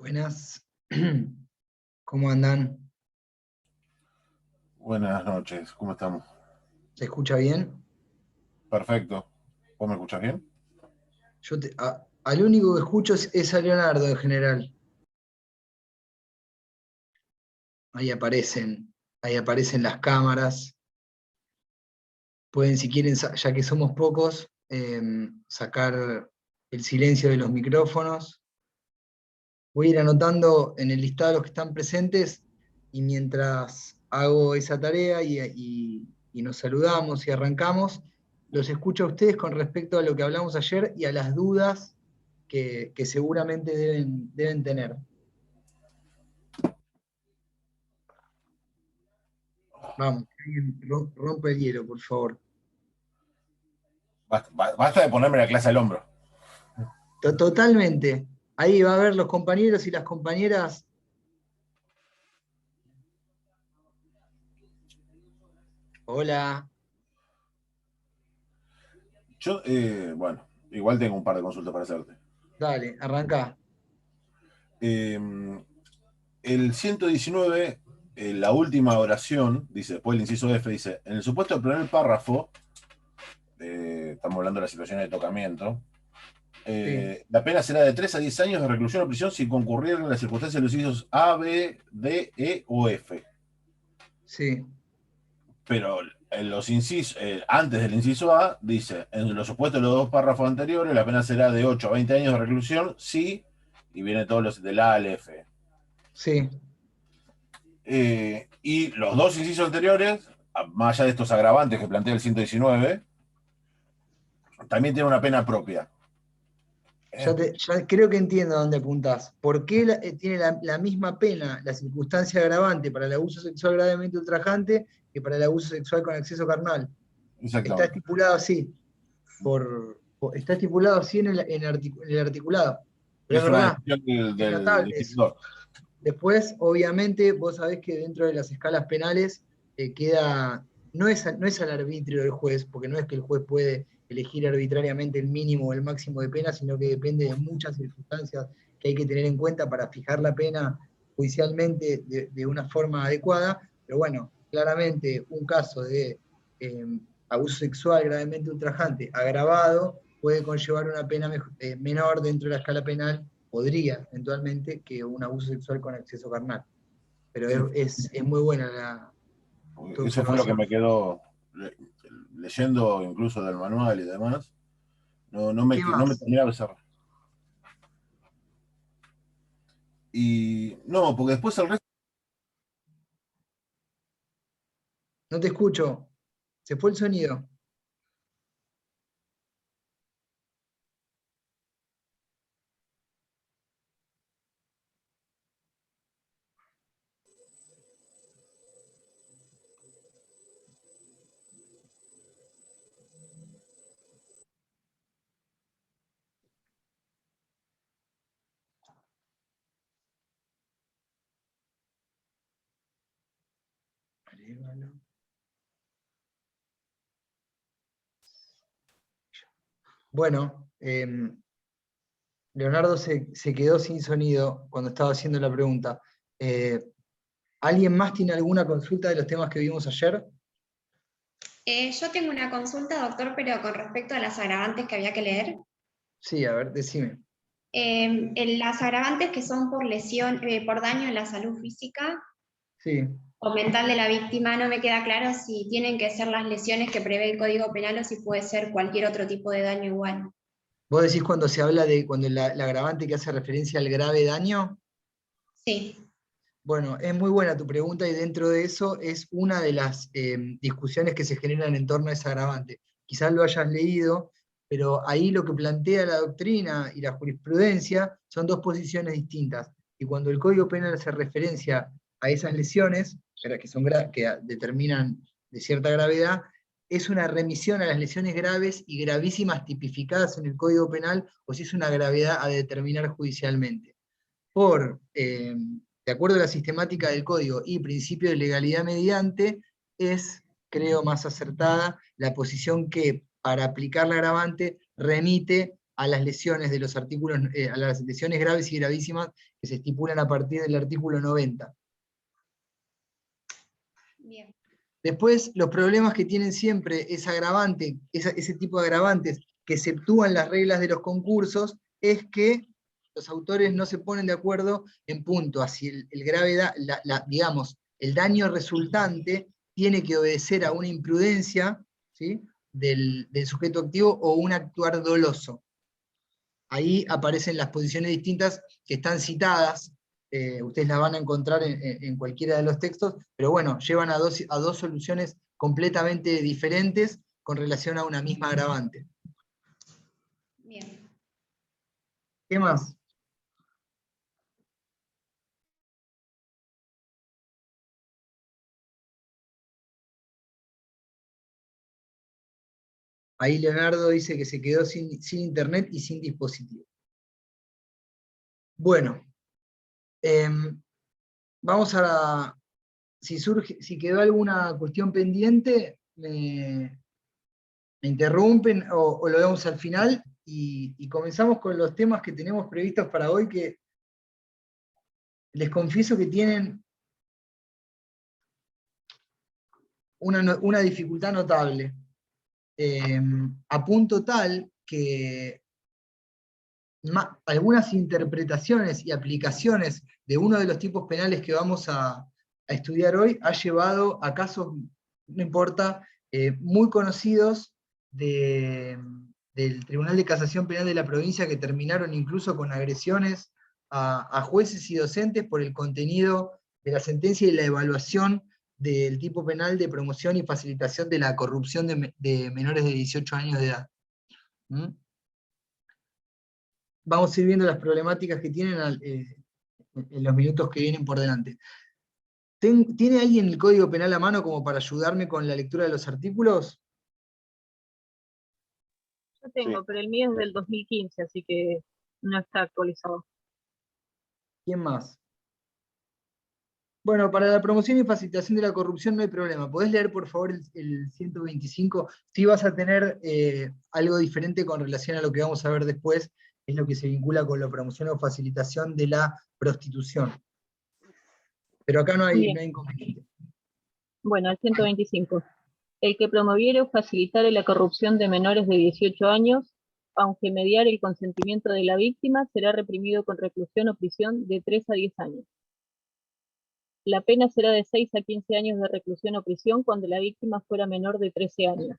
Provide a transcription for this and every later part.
Buenas. ¿Cómo andan? Buenas noches, ¿cómo estamos? ¿Se escucha bien? Perfecto. ¿Vos me escuchás bien? Al único que escucho es a Leonardo en general. Ahí aparecen las cámaras. Pueden, si quieren, ya que somos pocos, sacar el silencio de los micrófonos. Voy a ir anotando en el listado los que están presentes y mientras hago esa tarea y nos saludamos y arrancamos, los escucho a ustedes con respecto a lo que hablamos ayer y a las dudas que seguramente deben tener. Vamos, alguien rompe el hielo, por favor. Basta de ponerme la clase al hombro. Totalmente. Ahí va a ver los compañeros y las compañeras. Hola. Yo, bueno, igual tengo un par de consultas para hacerte. Dale, arranca. Eh, el 119, la última oración, dice, después el inciso F, dice, en el supuesto del primer párrafo, estamos hablando de la situación de tocamiento, Sí, la pena será de 3 a 10 años de reclusión o prisión si concurrieran las circunstancias de los incisos A, B, D, E o F. sí. Pero en los incisos, antes del inciso A, dice, en los supuestos de los dos párrafos anteriores, la pena será de 8 a 20 años de reclusión, sí, y viene todos los del A al F. Sí. Y los dos incisos anteriores, más allá de estos agravantes que plantea el 119, también tiene una pena propia. Ya creo que entiendo a dónde apuntás. ¿Por qué tiene la misma pena la circunstancia agravante para el abuso sexual gravemente ultrajante que para el abuso sexual con acceso carnal? Está Exactamente. estipulado así. Está estipulado así en el articulado. Pero es Es una verdad, decisión es del notable eso. legislador. Después, obviamente, vos sabés que dentro de las escalas penales no es al arbitrio del juez, porque no es que el juez puede elegir arbitrariamente el mínimo o el máximo de pena, sino que depende de muchas circunstancias que hay que tener en cuenta para fijar la pena judicialmente de una forma adecuada. Pero bueno, claramente un caso de eh, abuso sexual gravemente ultrajante agravado puede conllevar una pena menor dentro de la escala penal, podría eventualmente, que un abuso sexual con acceso carnal. Sí, Pero es muy buena tu eso fue lo que observación. me quedó leyendo incluso del manual y demás. ¿Qué No me más? terminaba de cerrar. Y no, porque después el resto. No te escucho. Se fue el sonido. Bueno, Leonardo se quedó sin sonido cuando estaba haciendo la pregunta. Eh, ¿Alguien más tiene alguna consulta de los temas que vimos ayer? Yo tengo una consulta, doctor, pero con respecto a las agravantes que había que leer. Sí, a ver, decime. En las agravantes que son por lesión, por daño en la salud física Sí. o mental de la víctima, no me queda claro si tienen que ser las lesiones que prevé el Código Penal o si puede ser cualquier otro tipo de daño igual. ¿Vos decís cuando se habla de cuando la agravante que hace referencia al grave daño? Sí. Bueno, es muy buena tu pregunta y dentro de eso es una de las discusiones que se generan en torno a ese agravante. Quizás lo hayas leído, pero ahí lo que plantea la doctrina y la jurisprudencia son dos posiciones distintas. Y cuando el Código Penal hace referencia a esas lesiones, que determinan de cierta gravedad, es una remisión a las lesiones graves y gravísimas tipificadas en el Código Penal o si es una gravedad a determinar judicialmente. De acuerdo a la sistemática del código y principio de legalidad mediante, es, creo, más acertada la posición que para aplicar la agravante remite a las lesiones de los artículos, a las lesiones graves y gravísimas que se estipulan a partir del artículo 90. Bien. Después, los problemas que tienen siempre ese agravante, ese tipo de agravantes que exceptúan las reglas de los concursos, es que los autores no se ponen de acuerdo en punto a si el gravedad, digamos, el daño resultante tiene que obedecer a una imprudencia, ¿sí?, del sujeto activo o un actuar doloso. Ahí aparecen las posiciones distintas que están citadas, ustedes las van a encontrar en cualquiera de los textos, pero bueno, llevan a dos soluciones completamente diferentes con relación a una misma agravante. Bien. ¿Qué más? Ahí Leonardo dice que se quedó sin internet y sin dispositivo. Bueno, vamos a... Si quedó alguna cuestión pendiente, me interrumpen o lo vemos al final, y comenzamos con los temas que tenemos previstos para hoy, que les confieso que tienen una dificultad notable, a punto tal que algunas interpretaciones y aplicaciones de uno de los tipos penales que vamos a estudiar hoy ha llevado a casos, no importa, muy conocidos del Tribunal de Casación Penal de la provincia, que terminaron incluso con agresiones a jueces y docentes por el contenido de la sentencia y la evaluación del tipo penal de promoción y facilitación de la corrupción de menores de 18 años de edad. Vamos a ir viendo las problemáticas que tienen en los minutos que vienen por delante. ¿Tiene alguien el Código Penal a mano como para ayudarme con la lectura de los artículos? Yo tengo, Sí. pero el mío es del 2015, así que no está actualizado. ¿Quién más? Bueno, para la promoción y facilitación de la corrupción no hay problema. ¿Podés leer, por favor, el 125? Sí vas a tener algo diferente con relación a lo que vamos a ver después, es lo que se vincula con la promoción o facilitación de la prostitución. Pero acá no hay inconveniente. Bueno, el 125. El que promoviere o facilitare la corrupción de menores de 18 años, aunque mediare el consentimiento de la víctima, será reprimido con reclusión o prisión de 3 a 10 años. La pena será de 6 a 15 años de reclusión o prisión cuando la víctima fuera menor de 13 años.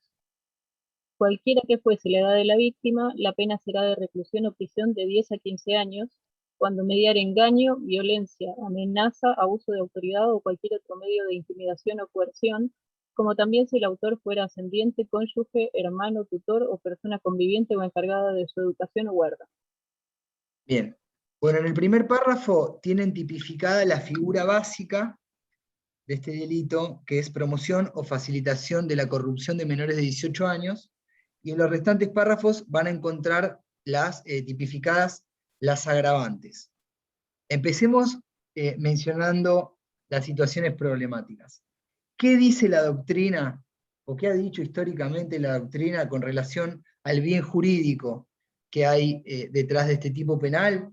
Cualquiera que fuese la edad de la víctima, la pena será de reclusión o prisión de 10 a 15 años, cuando mediare engaño, violencia, amenaza, abuso de autoridad o cualquier otro medio de intimidación o coerción, como también si el autor fuera ascendiente, cónyuge, hermano, tutor o persona conviviente o encargada de su educación o guarda. Bien. Bueno, en el primer párrafo tienen tipificada la figura básica de este delito, que es promoción o facilitación de la corrupción de menores de 18 años, y en los restantes párrafos van a encontrar las tipificadas las agravantes. Empecemos mencionando las situaciones problemáticas. ¿Qué dice la doctrina, o qué ha dicho históricamente la doctrina con relación al bien jurídico que hay detrás de este tipo penal?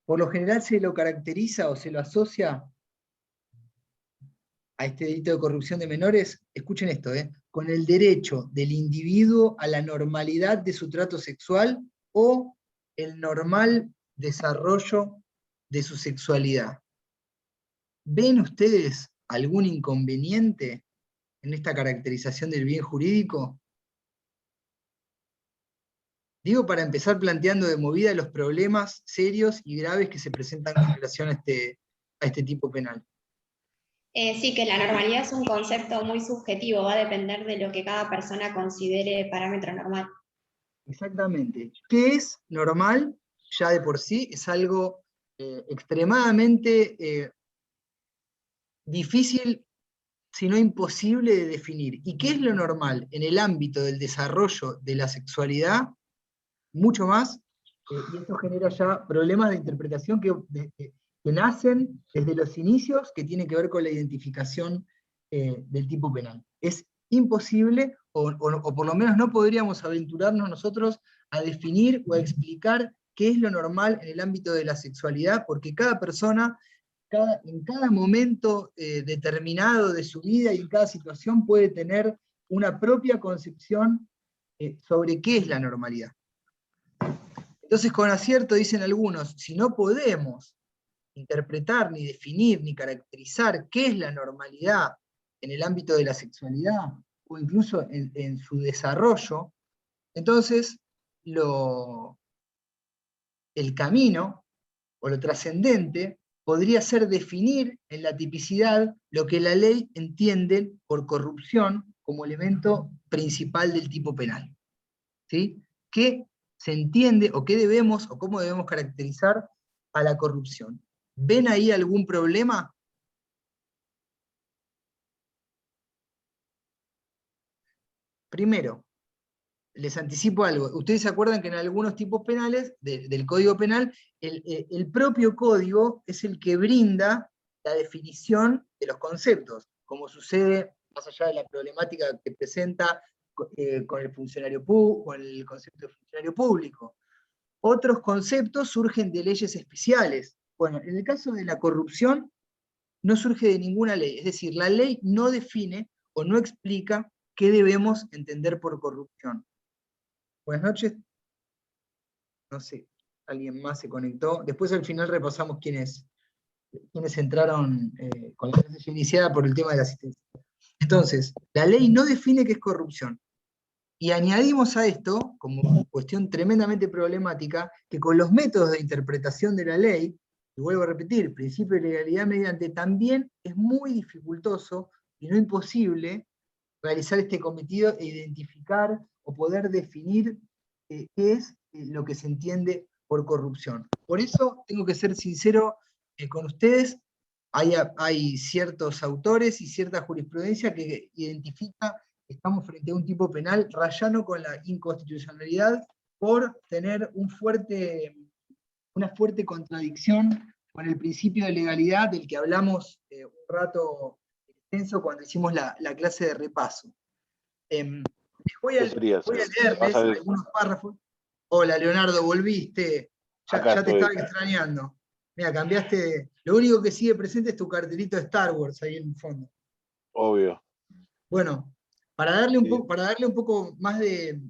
Por lo general se lo caracteriza o se lo asocia a este delito de corrupción de menores, escuchen esto, con el derecho del individuo a la normalidad de su trato sexual o el normal desarrollo de su sexualidad. ¿Ven ustedes algún inconveniente en esta caracterización del bien jurídico? Digo, para empezar planteando de movida los problemas serios y graves que se presentan con relación a este tipo penal. Sí, que la normalidad es un concepto muy subjetivo, va a depender de lo que cada persona considere parámetro normal. Exactamente. ¿Qué es normal? Ya de por sí es algo extremadamente difícil, si no imposible de definir. ¿Y qué es lo normal en el ámbito del desarrollo de la sexualidad? Mucho más, y esto genera ya problemas de interpretación que nacen desde los inicios, que tienen que ver con la identificación del tipo penal. Es imposible, o por lo menos no podríamos aventurarnos nosotros a definir o a explicar qué es lo normal en el ámbito de la sexualidad, porque cada persona, en cada momento determinado de su vida y en cada situación puede tener una propia concepción sobre qué es la normalidad. Entonces, con acierto dicen algunos, si no podemos interpretar, ni definir, ni caracterizar qué es la normalidad en el ámbito de la sexualidad, o incluso en su desarrollo, entonces el camino, o lo trascendente, podría ser definir en la tipicidad lo que la ley entiende por corrupción como elemento principal del tipo penal. ¿Sí? ¿Qué se entiende, o qué debemos, o cómo debemos caracterizar a la corrupción? ¿Ven ahí algún problema? Primero, les anticipo algo. Ustedes se acuerdan que en algunos tipos penales, del Código Penal, el propio código es el que brinda la definición de los conceptos, como sucede más allá de la problemática que presenta con el funcionario público, con el concepto de funcionario público. Otros conceptos surgen de leyes especiales. Bueno, en el caso de la corrupción, no surge de ninguna ley, es decir, la ley no define o no explica qué debemos entender por corrupción. Buenas noches. No sé, alguien más se conectó. Después al final repasamos quiénes entraron con la clase iniciada por el tema de la asistencia. Entonces, la ley no define qué es corrupción. Y añadimos a esto, como cuestión tremendamente problemática, que con los métodos de interpretación de la ley, y vuelvo a repetir, principio de legalidad mediante, también es muy dificultoso y no imposible realizar este cometido e identificar o poder definir qué es lo que se entiende por corrupción. Por eso tengo que ser sincero con ustedes, hay ciertos autores y cierta jurisprudencia que identifica que estamos frente a un tipo penal rayano con la inconstitucionalidad por tener una fuerte contradicción con el principio de legalidad del que hablamos un rato extenso cuando hicimos la clase de repaso. Voy a leerles algunos párrafos. Hola Leonardo, volviste. Ya te estaba extrañando. Mira, cambiaste. Lo único que sigue presente es tu cartelito de Star Wars ahí en el fondo. Obvio. Bueno, para darle un poco más de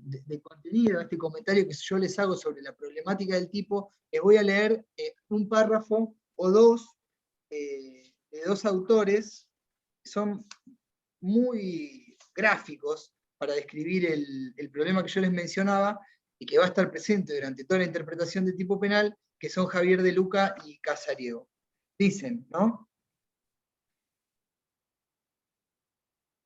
contenido a este comentario que yo les hago sobre la problemática del tipo, les voy a leer un párrafo o dos de dos autores que son muy gráficos para describir el problema que yo les mencionaba y que va a estar presente durante toda la interpretación de tipo penal, que son Javier de Luca y Casariego. Dicen, ¿no?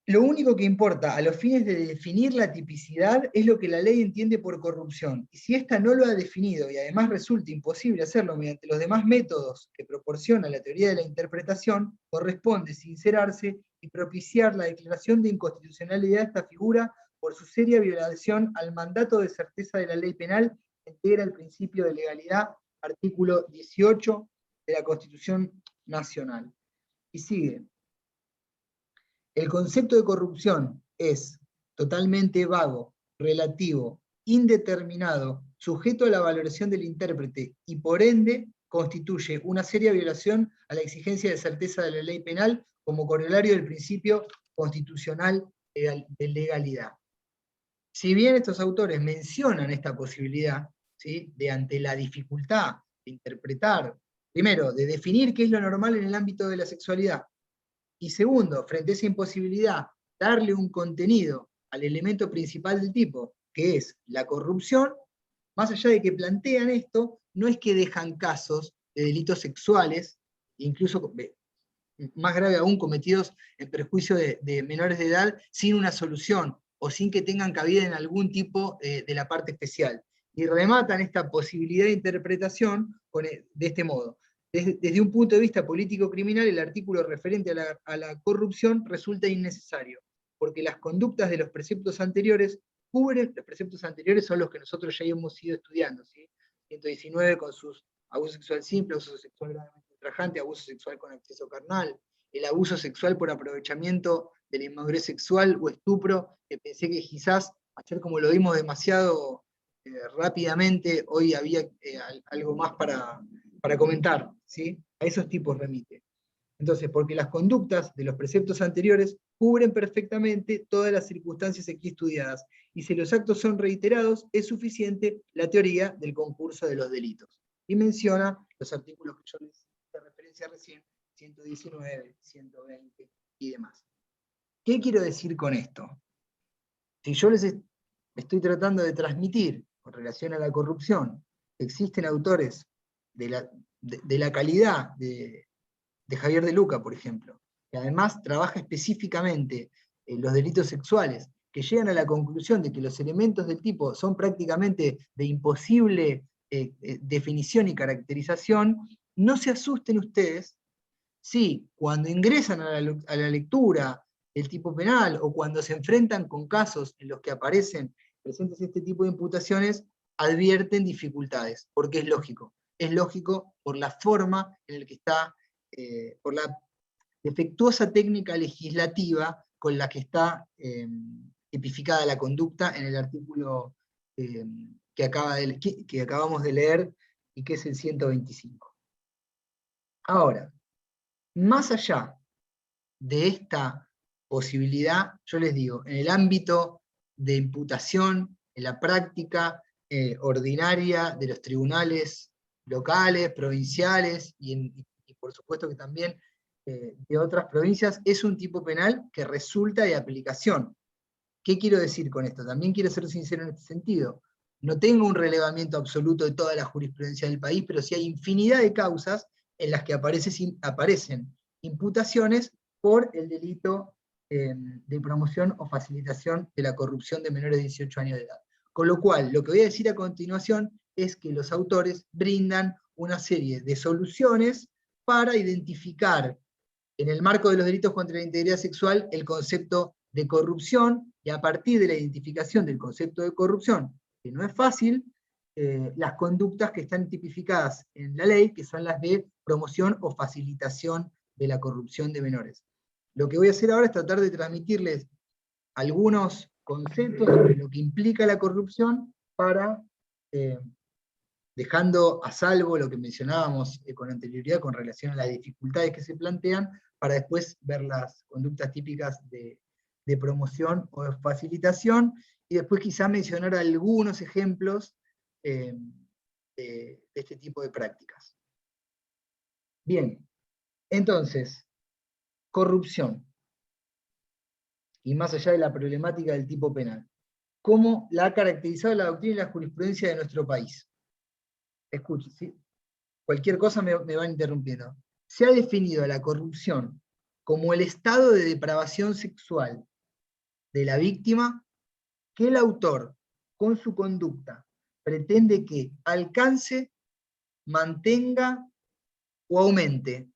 Lo único que importa a los fines de definir la tipicidad es lo que la ley entiende por corrupción, y si ésta no lo ha definido y además resulta imposible hacerlo mediante los demás métodos que proporciona la teoría de la interpretación, corresponde sincerarse y propiciar la declaración de inconstitucionalidad de esta figura por su seria violación al mandato de certeza de la ley penal que integra el principio de legalidad, artículo 18 de la Constitución Nacional. Y sigue. El concepto de corrupción es totalmente vago, relativo, indeterminado, sujeto a la valoración del intérprete y por ende constituye una seria violación a la exigencia de certeza de la ley penal como corolario del principio constitucional de legalidad. Si bien estos autores mencionan esta posibilidad, ¿sí?, de ante la dificultad de interpretar, primero, de definir qué es lo normal en el ámbito de la sexualidad, y segundo, frente a esa imposibilidad, darle un contenido al elemento principal del tipo, que es la corrupción, más allá de que plantean esto, no es que dejan casos de delitos sexuales, incluso más grave aún, cometidos en perjuicio de menores de edad, sin una solución, o sin que tengan cabida en algún tipo de la parte especial. Y rematan esta posibilidad de interpretación de este modo. Desde un punto de vista político-criminal, el artículo referente a la corrupción resulta innecesario, porque las conductas de los preceptos anteriores cubren, los preceptos anteriores son los que nosotros ya hemos ido estudiando, ¿sí? 119 con sus abuso sexual simple, abuso sexual gravemente ultrajante, abuso sexual con acceso carnal, el abuso sexual por aprovechamiento de la inmadurez sexual o estupro, que pensé que quizás, ayer como lo vimos demasiado rápidamente, hoy había algo más para comentar, ¿sí? A esos tipos remite. Entonces, porque las conductas de los preceptos anteriores cubren perfectamente todas las circunstancias aquí estudiadas, y si los actos son reiterados, es suficiente la teoría del concurso de los delitos. Y menciona los artículos que yo les hice referencia recién, 119, 120 y demás. ¿Qué quiero decir con esto? Si yo les estoy tratando de transmitir, con relación a la corrupción, que existen autores de la calidad de Javier de Luca, por ejemplo, que además trabaja específicamente en los delitos sexuales, que llegan a la conclusión de que los elementos del tipo son prácticamente de imposible definición y caracterización, no se asusten ustedes si cuando ingresan a la lectura del tipo penal o cuando se enfrentan con casos en los que aparecen presentes este tipo de imputaciones, advierten dificultades, porque es lógico por la forma en la que está, por la defectuosa técnica legislativa con la que está tipificada la conducta en el artículo que acabamos de leer y que es el 125. Ahora, más allá de esta posibilidad, yo les digo, en el ámbito de imputación, en la práctica ordinaria de los tribunales locales, provinciales, y por supuesto que también de otras provincias, es un tipo penal que resulta de aplicación. ¿Qué quiero decir con esto? También quiero ser sincero en este sentido. No tengo un relevamiento absoluto de toda la jurisprudencia del país, pero sí hay infinidad de causas en las que aparecen imputaciones por el delito de promoción o facilitación de la corrupción de menores de 18 años de edad. Con lo cual, lo que voy a decir a continuación es que los autores brindan una serie de soluciones para identificar, en el marco de los delitos contra la integridad sexual, el concepto de corrupción, y a partir de la identificación del concepto de corrupción, que no es fácil, las conductas que están tipificadas en la ley, que son las de promoción o facilitación de la corrupción de menores. Lo que voy a hacer ahora es tratar de transmitirles algunos conceptos sobre lo que implica la corrupción para, dejando a salvo lo que mencionábamos con anterioridad con relación a las dificultades que se plantean, para después ver las conductas típicas de promoción o de facilitación, y después quizá mencionar algunos ejemplos de este tipo de prácticas. Bien, entonces, corrupción, y más allá de la problemática del tipo penal, ¿cómo la ha caracterizado la doctrina y la jurisprudencia de nuestro país? Escuchen, ¿sí? Cualquier cosa me van interrumpiendo. Se ha definido la corrupción como el estado de depravación sexual de la víctima que el autor, con su conducta, pretende que alcance, mantenga o aumente.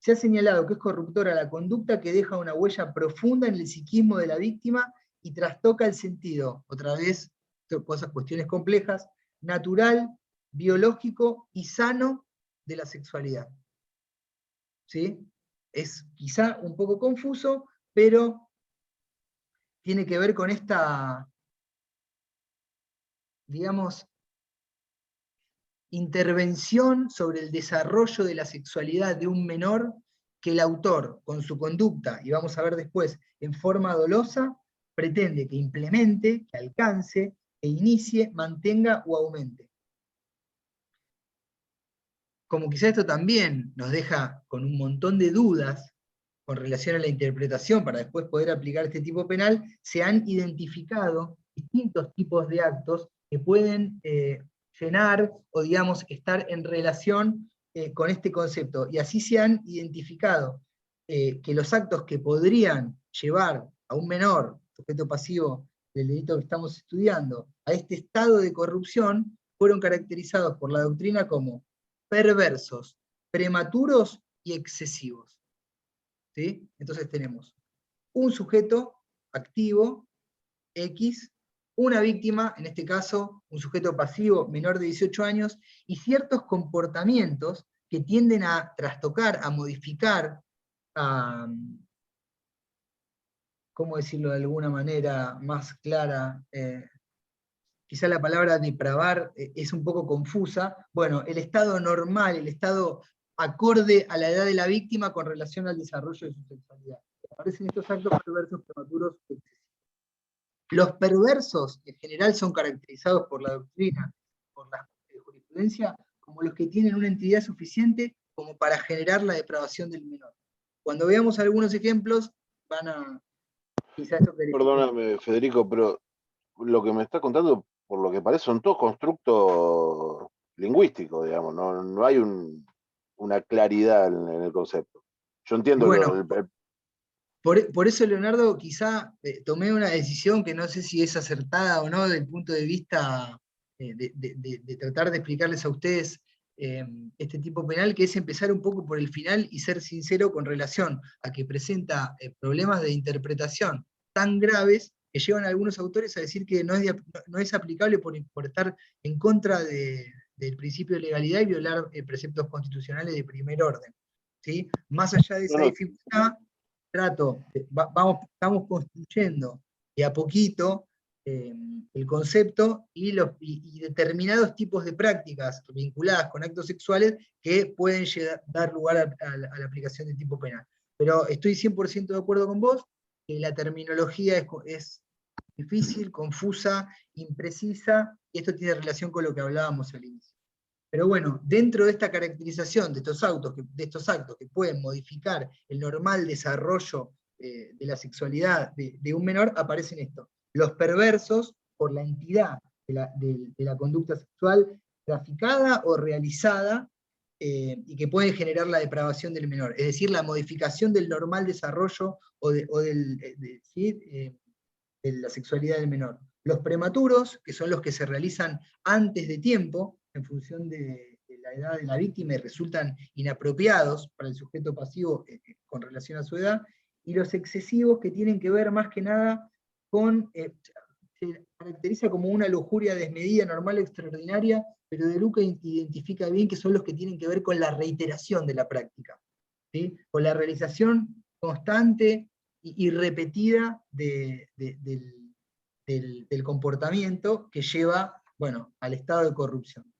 Se ha señalado que es corruptora la conducta que deja una huella profunda en el psiquismo de la víctima y trastoca el sentido, otra vez, cuestiones complejas, natural, biológico y sano de la sexualidad. ¿Sí? Es quizá un poco confuso, pero tiene que ver con esta, digamos, intervención sobre el desarrollo de la sexualidad de un menor que el autor, con su conducta, y vamos a ver después, en forma dolosa, pretende que implemente, que alcance, que inicie, mantenga o aumente. Como quizá esto también nos deja con un montón de dudas con relación a la interpretación para después poder aplicar este tipo penal, se han identificado distintos tipos de actos que pueden llenar o, digamos, estar en relación con este concepto. Y así se han identificado que los actos que podrían llevar a un menor, sujeto pasivo del delito que estamos estudiando, a este estado de corrupción, fueron caracterizados por la doctrina como perversos, prematuros y excesivos. ¿Sí? Entonces tenemos un sujeto activo, X, una víctima, en este caso un sujeto pasivo menor de 18 años, y ciertos comportamientos que tienden a trastocar, a modificar, a ¿cómo decirlo de alguna manera más clara? Quizá la palabra depravar es un poco confusa. Bueno, el estado normal, el estado acorde a la edad de la víctima con relación al desarrollo de su sexualidad. Aparecen estos actos perversos prematuros. Los perversos, en general, son caracterizados por la doctrina, por la jurisprudencia, como los que tienen una entidad suficiente como para generar la depravación del menor. Cuando veamos algunos ejemplos, van a... Quizás esto Perdóname, Federico, pero lo que me está contando, por lo que parece, son todos constructos lingüísticos, digamos, no hay una claridad en el concepto. Yo entiendo bueno, por eso, Leonardo, quizá tomé una decisión que no sé si es acertada o no desde el punto de vista de tratar de explicarles a ustedes este tipo penal, que es empezar un poco por el final y ser sincero con relación a que presenta problemas de interpretación tan graves que llevan a algunos autores a decir que no es aplicable por estar en contra del principio de legalidad y violar preceptos constitucionales de primer orden. ¿Sí? Más allá de esa dificultad, estamos construyendo de a poquito el concepto y determinados tipos de prácticas vinculadas con actos sexuales que pueden dar lugar a la aplicación de tipo penal. Pero estoy 100% de acuerdo con vos, que la terminología es difícil, confusa, imprecisa, y esto tiene relación con lo que hablábamos al inicio. Pero bueno, dentro de esta caracterización de estos actos que pueden modificar el normal desarrollo de la sexualidad de un menor, aparecen estos. Los perversos, por la entidad de la conducta sexual traficada o realizada, y que pueden generar la depravación del menor, es decir, la modificación del normal desarrollo de la sexualidad del menor. Los prematuros, que son los que se realizan antes de tiempo, en función de la edad de la víctima, y resultan inapropiados para el sujeto pasivo con relación a su edad, y los excesivos, que tienen que ver más que nada con, se caracteriza como una lujuria desmedida, normal o extraordinaria, pero De Luca identifica bien que son los que tienen que ver con la reiteración de la práctica, ¿sí? Con la realización constante y repetida del comportamiento que lleva, bueno, al estado de corrupción.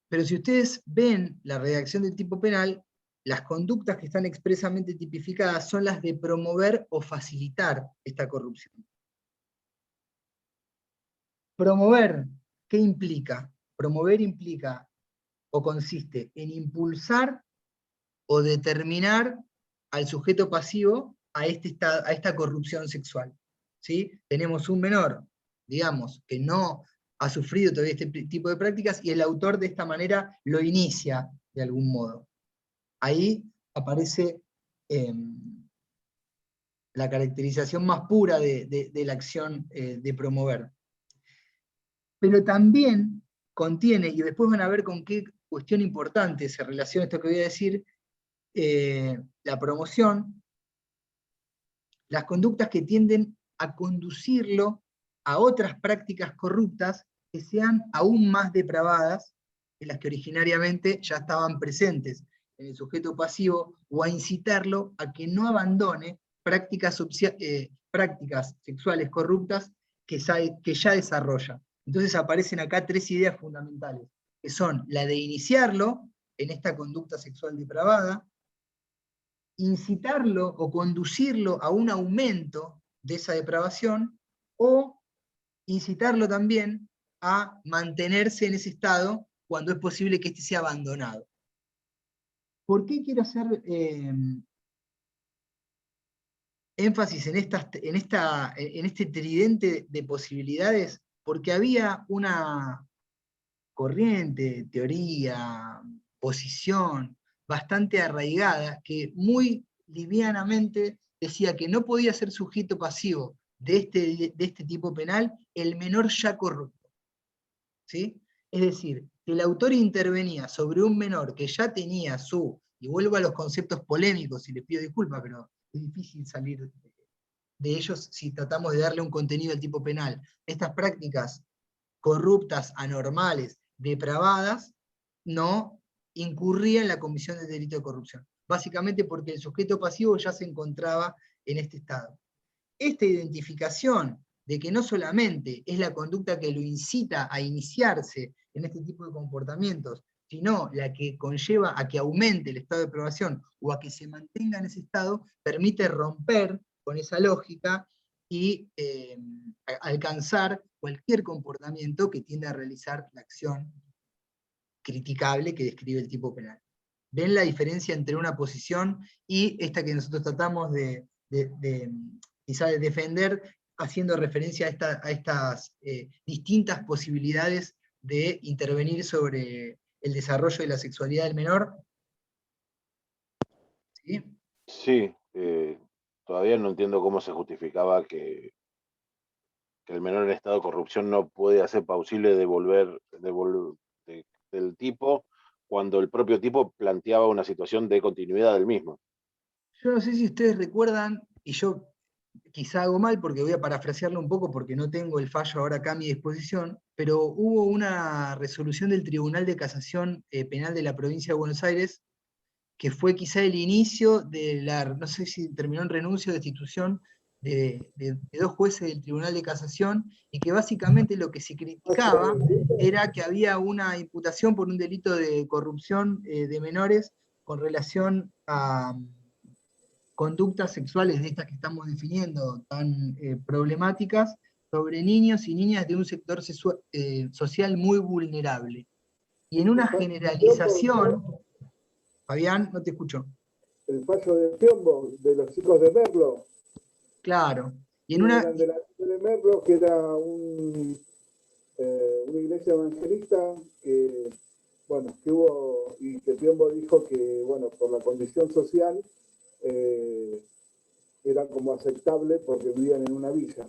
Pero si ustedes ven la redacción del tipo penal, las conductas que están expresamente tipificadas son las de promover o facilitar esta corrupción. Promover, ¿qué implica? Promover implica o consiste en impulsar o determinar al sujeto pasivo a esta corrupción sexual. ¿Sí? Tenemos un menor, digamos, que no ha sufrido todavía este tipo de prácticas, y el autor de esta manera lo inicia de algún modo. Ahí aparece la caracterización más pura de la acción de promover. Pero también contiene, y después van a ver con qué cuestión importante se relaciona esto que voy a decir, la promoción, las conductas que tienden a conducirlo a otras prácticas corruptas que sean aún más depravadas que las que originariamente ya estaban presentes en el sujeto pasivo, o a incitarlo a que no abandone prácticas sexuales corruptas que ya desarrolla. Entonces aparecen acá tres ideas fundamentales, que son la de iniciarlo en esta conducta sexual depravada, incitarlo o conducirlo a un aumento de esa depravación, o incitarlo también a mantenerse en ese estado cuando es posible que éste sea abandonado. ¿Por qué quiero hacer énfasis en este tridente de posibilidades? Porque había una corriente, teoría, posición bastante arraigada, que muy livianamente decía que no podía ser sujeto pasivo de este tipo penal el menor ya corrupto. ¿Sí? Es decir, que el autor intervenía sobre un menor que ya tenía y vuelvo a los conceptos polémicos y les pido disculpas, pero es difícil salir de ellos si tratamos de darle un contenido al tipo penal. Estas prácticas corruptas, anormales, depravadas, no incurría en la comisión de delito de corrupción. básicamente porque el sujeto pasivo ya se encontraba en este estado. Esta identificación de que no solamente es la conducta que lo incita a iniciarse en este tipo de comportamientos, sino la que conlleva a que aumente el estado de depravación o a que se mantenga en ese estado, permite romper con esa lógica y alcanzar cualquier comportamiento que tiende a realizar la acción criticable que describe el tipo penal. ¿Ven la diferencia entre una posición y esta que nosotros tratamos quizá de defender, haciendo referencia a estas distintas posibilidades de intervenir sobre el desarrollo de la sexualidad del menor? ¿Sí? Sí, todavía no entiendo cómo se justificaba que el menor en estado de corrupción no puede hacer plausible del tipo cuando el propio tipo planteaba una situación de continuidad del mismo. Yo no sé si ustedes recuerdan, y yo quizá hago mal porque voy a parafrasearlo un poco porque no tengo el fallo ahora acá a mi disposición, pero hubo una resolución del Tribunal de Casación Penal de la Provincia de Buenos Aires que fue quizá el inicio de no sé si terminó en renuncia o destitución de 2 jueces del Tribunal de Casación, y que básicamente lo que se criticaba era que había una imputación por un delito de corrupción de menores con relación a conductas sexuales de estas que estamos definiendo, tan problemáticas, sobre niños y niñas de un sector social muy vulnerable. Y en una generalización, Fabián, no te escucho. El fallo de Piombo, de los chicos de Merlo. Claro. Y en una... Eran de la de Merlo, que era una iglesia evangelista que, bueno, que hubo, y que Piombo dijo que, bueno, por la condición social, era como aceptable porque vivían en una villa.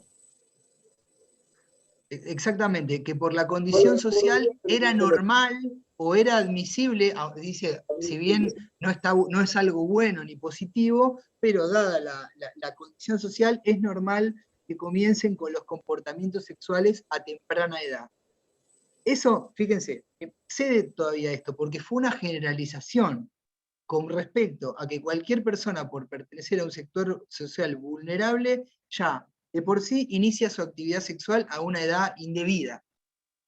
Exactamente, que por la condición social era normal o era admisible, dice, si bien no es algo bueno ni positivo, pero dada la condición social, es normal que comiencen con los comportamientos sexuales a temprana edad. Eso, fíjense, excede todavía esto, porque fue una generalización con respecto a que cualquier persona, por pertenecer a un sector social vulnerable, ya de por sí inicia su actividad sexual a una edad indebida.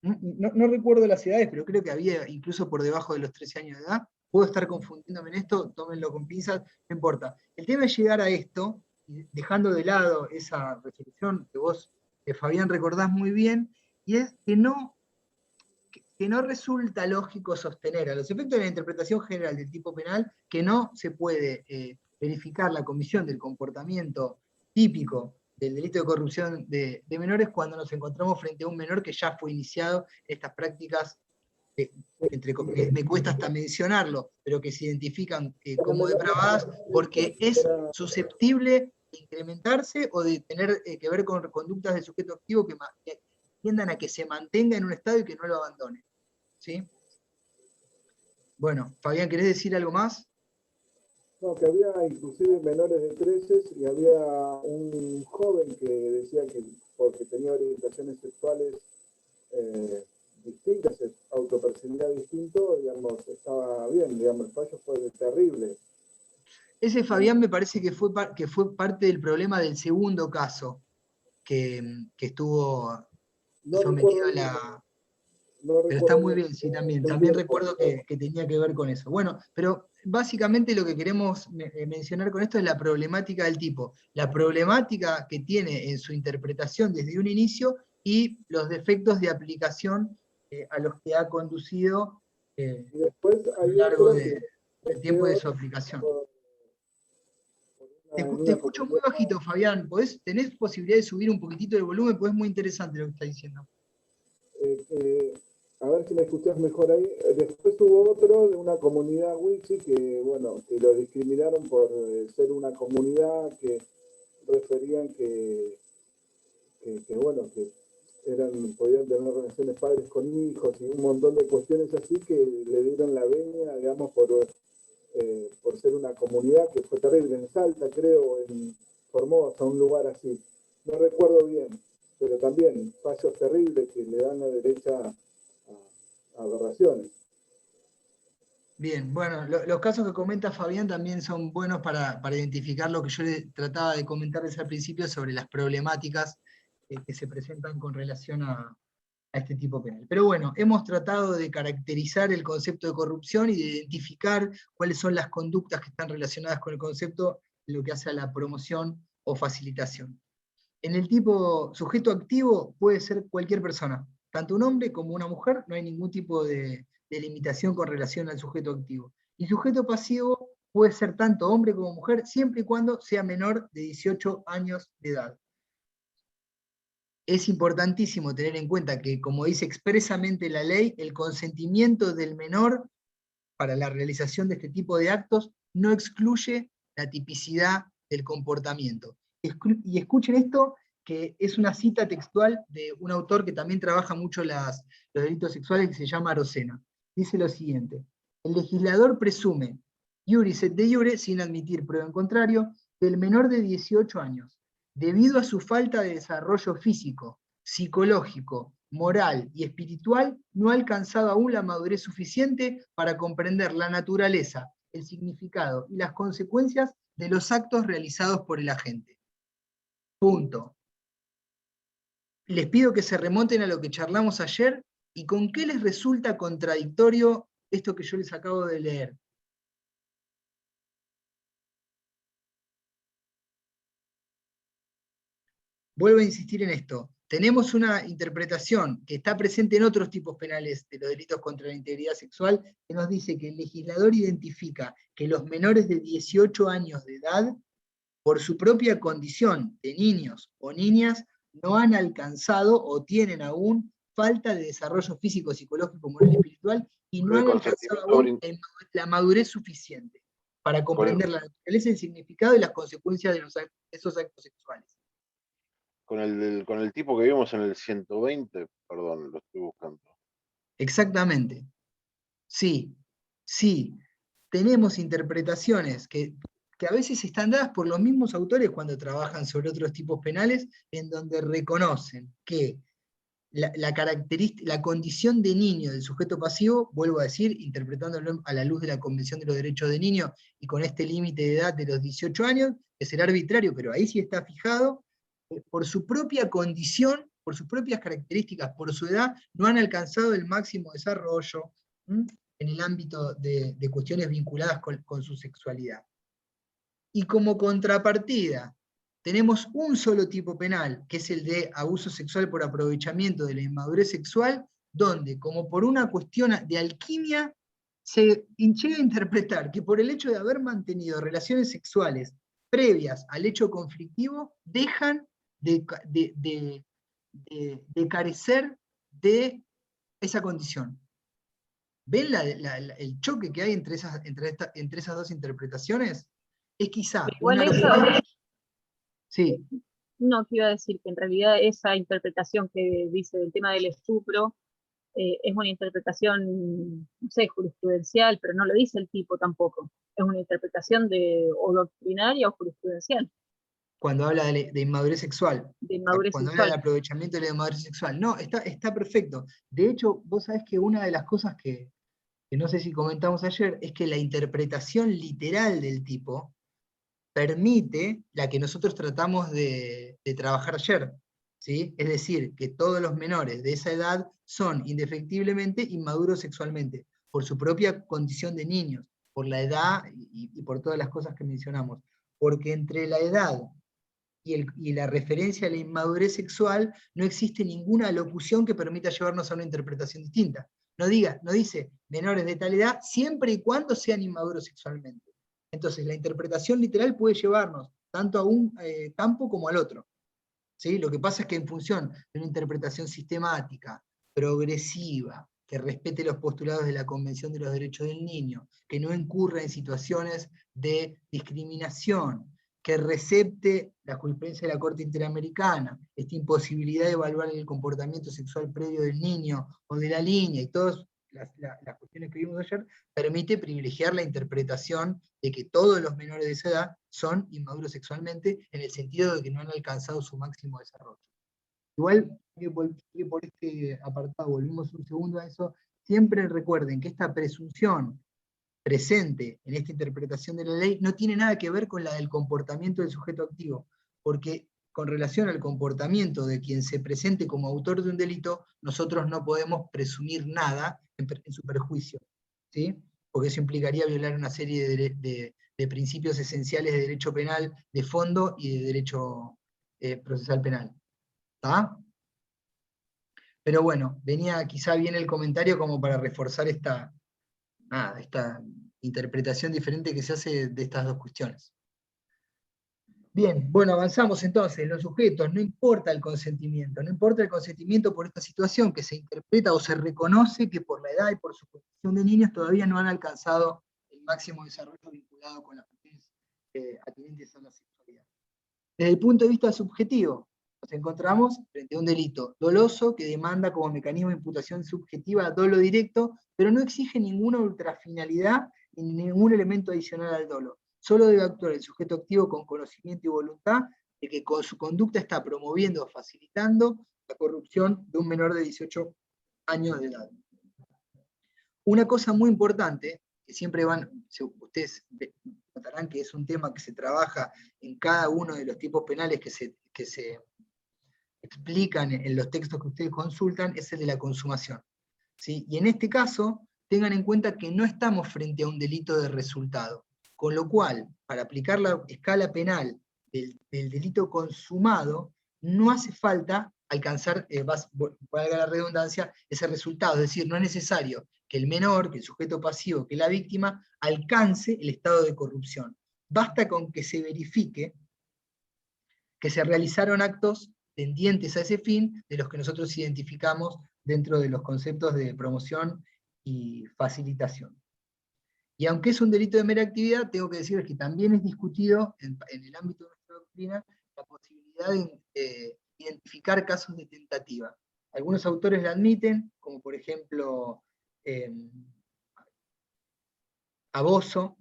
No recuerdo las edades, pero creo que había incluso por debajo de los 13 años de edad. Puedo estar confundiéndome en esto, tómenlo con pinzas, no importa. El tema es llegar a esto, dejando de lado esa resolución que vos, Fabián, recordás muy bien, y es que no resulta lógico sostener, a los efectos de la interpretación general del tipo penal, que no se puede verificar la comisión del comportamiento típico del delito de corrupción de menores cuando nos encontramos frente a un menor que ya fue iniciado en estas prácticas, me cuesta hasta mencionarlo, pero que se identifican como depravadas, porque es susceptible de incrementarse o de tener que ver con conductas del sujeto activo que tiendan a que se mantenga en un estado y que no lo abandone. ¿Sí? Bueno, Fabián, ¿querés decir algo más? No, que había inclusive menores de 13 y había un joven que decía que porque tenía orientaciones sexuales distintas, autopercibía distinto, digamos, estaba bien, digamos, el fallo fue terrible. Ese Fabián me parece que fue parte del problema del segundo caso que estuvo sometido a la... pero está muy bien, sí, también recuerdo que tenía que ver con eso. Bueno, pero básicamente lo que queremos mencionar con esto es la problemática del tipo, la problemática que tiene en su interpretación desde un inicio y los defectos de aplicación a los que ha conducido a lo largo del tiempo de su aplicación. Te escucho muy bajito, Fabián. ¿Tenés posibilidad de subir un poquitito el volumen? Pues es muy interesante lo que está diciendo. A ver si me escuchás mejor ahí. Después hubo otro de una comunidad wichi que, bueno, que lo discriminaron por ser una comunidad que referían que bueno, que podían tener relaciones padres con hijos y un montón de cuestiones así que le dieron la venia, digamos, por ser una comunidad que fue terrible en Salta, creo, en Formosa, un lugar así. No recuerdo bien, pero también fallos terribles que le dan la derecha a aberraciones. Bien, bueno, los casos que comenta Fabián también son buenos para identificar lo que yo le trataba de comentarles al principio sobre las problemáticas que se presentan con relación a este tipo penal. Pero bueno, hemos tratado de caracterizar el concepto de corrupción y de identificar cuáles son las conductas que están relacionadas con el concepto en lo que hace a la promoción o facilitación. En el tipo sujeto activo puede ser cualquier persona, tanto un hombre como una mujer, no hay ningún tipo de limitación con relación al sujeto activo. Y sujeto pasivo puede ser tanto hombre como mujer, siempre y cuando sea menor de 18 años de edad. Es importantísimo tener en cuenta que, como dice expresamente la ley, el consentimiento del menor para la realización de este tipo de actos no excluye la tipicidad del comportamiento. Y escuchen esto, que es una cita textual de un autor que también trabaja mucho los delitos sexuales, que se llama Arocena. Dice lo siguiente: el legislador presume, iuris et de iure, sin admitir prueba en contrario, que el menor de 18 años, debido a su falta de desarrollo físico, psicológico, moral y espiritual, no ha alcanzado aún la madurez suficiente para comprender la naturaleza, el significado y las consecuencias de los actos realizados por el agente. Punto. Les pido que se remonten a lo que charlamos ayer y con qué les resulta contradictorio esto que yo les acabo de leer. Vuelvo a insistir en esto. Tenemos una interpretación que está presente en otros tipos penales de los delitos contra la integridad sexual, que nos dice que el legislador identifica que los menores de 18 años de edad, por su propia condición de niños o niñas, no han alcanzado o tienen aún falta de desarrollo físico, psicológico, moral y espiritual, y no han alcanzado aún la madurez suficiente para comprender la naturaleza, el significado y las consecuencias de esos actos sexuales. Con el tipo que vimos en el 120, perdón, lo estoy buscando. Exactamente. Sí, sí. Tenemos interpretaciones que a veces están dadas por los mismos autores cuando trabajan sobre otros tipos penales, en donde reconocen que la condición de niño del sujeto pasivo, vuelvo a decir, interpretándolo a la luz de la Convención de los Derechos de Niño y con este límite de edad de los 18 años, que será arbitrario, pero ahí sí está fijado, por su propia condición, por sus propias características, por su edad, no han alcanzado el máximo desarrollo en el ámbito de cuestiones vinculadas con su sexualidad. Y como contrapartida, tenemos un solo tipo penal, que es el de abuso sexual por aprovechamiento de la inmadurez sexual, donde, como por una cuestión de alquimia, se llega a interpretar que por el hecho de haber mantenido relaciones sexuales previas al hecho conflictivo, dejan de carecer de esa condición. ¿Ven el choque que hay entre esas dos interpretaciones? Es quizá Igual una... eso, Sí. no, que iba a decir que en realidad esa interpretación que dice del tema del estupro es una interpretación, no sé, jurisprudencial, pero no lo dice el tipo tampoco. Es una interpretación o doctrinaria o jurisprudencial, Cuando habla de inmadurez sexual, de inmadurez cuando habla del sexual. aprovechamiento de la inmadurez sexual. No, está perfecto. De hecho, vos sabés que una de las cosas que no sé si comentamos ayer, es que la interpretación literal del tipo permite la que nosotros tratamos de trabajar ayer, ¿sí? Es decir, que todos los menores de esa edad son indefectiblemente inmaduros sexualmente, por su propia condición de niños, por la edad y por todas las cosas que mencionamos. Porque entre la edad y la referencia a la inmadurez sexual no existe ninguna locución que permita llevarnos a una interpretación distinta. No dice menores de tal edad siempre y cuando sean inmaduros sexualmente. Entonces la interpretación literal puede llevarnos tanto a un campo como al otro. ¿Sí? Lo que pasa es que en función de una interpretación sistemática, progresiva, que respete los postulados de la Convención de los Derechos del Niño, que no incurra en situaciones de discriminación, que recepte la jurisprudencia de la Corte Interamericana, esta imposibilidad de evaluar el comportamiento sexual previo del niño o de la niña, y todas las cuestiones que vimos ayer, permite privilegiar la interpretación de que todos los menores de esa edad son inmaduros sexualmente, en el sentido de que no han alcanzado su máximo desarrollo. Igual que por este apartado, volvimos un segundo a eso, siempre recuerden que esta presunción presente en esta interpretación de la ley no tiene nada que ver con la del comportamiento del sujeto activo, porque con relación al comportamiento de quien se presente como autor de un delito, nosotros no podemos presumir nada en su perjuicio, ¿sí? Porque eso implicaría violar una serie de principios esenciales de derecho penal de fondo y de derecho procesal penal. ¿Está? Pero bueno, venía quizá bien el comentario como para reforzar esta interpretación diferente que se hace de estas dos cuestiones. Bien, bueno, avanzamos entonces. Los sujetos, no importa el consentimiento por esta situación que se interpreta o se reconoce que por la edad y por su condición de niños todavía no han alcanzado el máximo desarrollo vinculado con las cuestiones atinentes a la sexualidad. Desde el punto de vista subjetivo, nos encontramos frente a un delito doloso que demanda como mecanismo de imputación subjetiva dolo directo, pero no exige ninguna ultrafinalidad ni ningún elemento adicional al dolo. Solo debe actuar el sujeto activo con conocimiento y voluntad de que con su conducta está promoviendo o facilitando la corrupción de un menor de 18 años de edad. Una cosa muy importante, que siempre ustedes notarán que es un tema que se trabaja en cada uno de los tipos penales que se explican en los textos que ustedes consultan, es el de la consumación, ¿sí? Y en este caso, tengan en cuenta que no estamos frente a un delito de resultado, con lo cual, para aplicar la escala penal del delito consumado, no hace falta alcanzar, valga la redundancia, ese resultado, es decir, no es necesario que el menor, que el sujeto pasivo, que la víctima, alcance el estado de corrupción. Basta con que se verifique que se realizaron actos tendientes a ese fin, de los que nosotros identificamos dentro de los conceptos de promoción y facilitación. Y aunque es un delito de mera actividad, tengo que decirles que también es discutido en el ámbito de nuestra doctrina la posibilidad de identificar casos de tentativa. Algunos autores la admiten, como por ejemplo Aboso,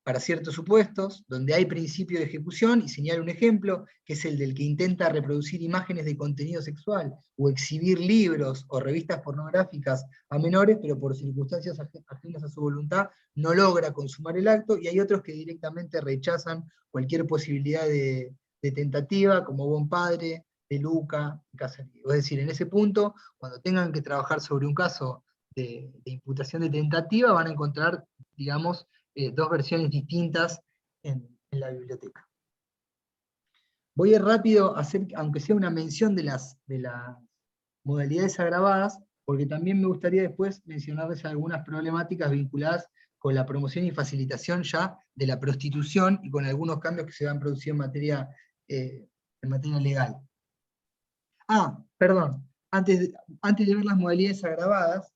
para ciertos supuestos, donde hay principio de ejecución, y señala un ejemplo, que es el del que intenta reproducir imágenes de contenido sexual, o exhibir libros o revistas pornográficas a menores, pero por circunstancias ajenas a su voluntad, no logra consumar el acto, y hay otros que directamente rechazan cualquier posibilidad de tentativa, como Buen Padre, De Luca, Casarío. Es decir, en ese punto, cuando tengan que trabajar sobre un caso de imputación de tentativa, van a encontrar, digamos, dos versiones distintas en la biblioteca. Voy a ir rápido a hacer, aunque sea una mención de las modalidades agravadas, porque también me gustaría después mencionarles algunas problemáticas vinculadas con la promoción y facilitación ya de la prostitución y con algunos cambios que se van a producir en materia legal. Perdón, antes de ver las modalidades agravadas,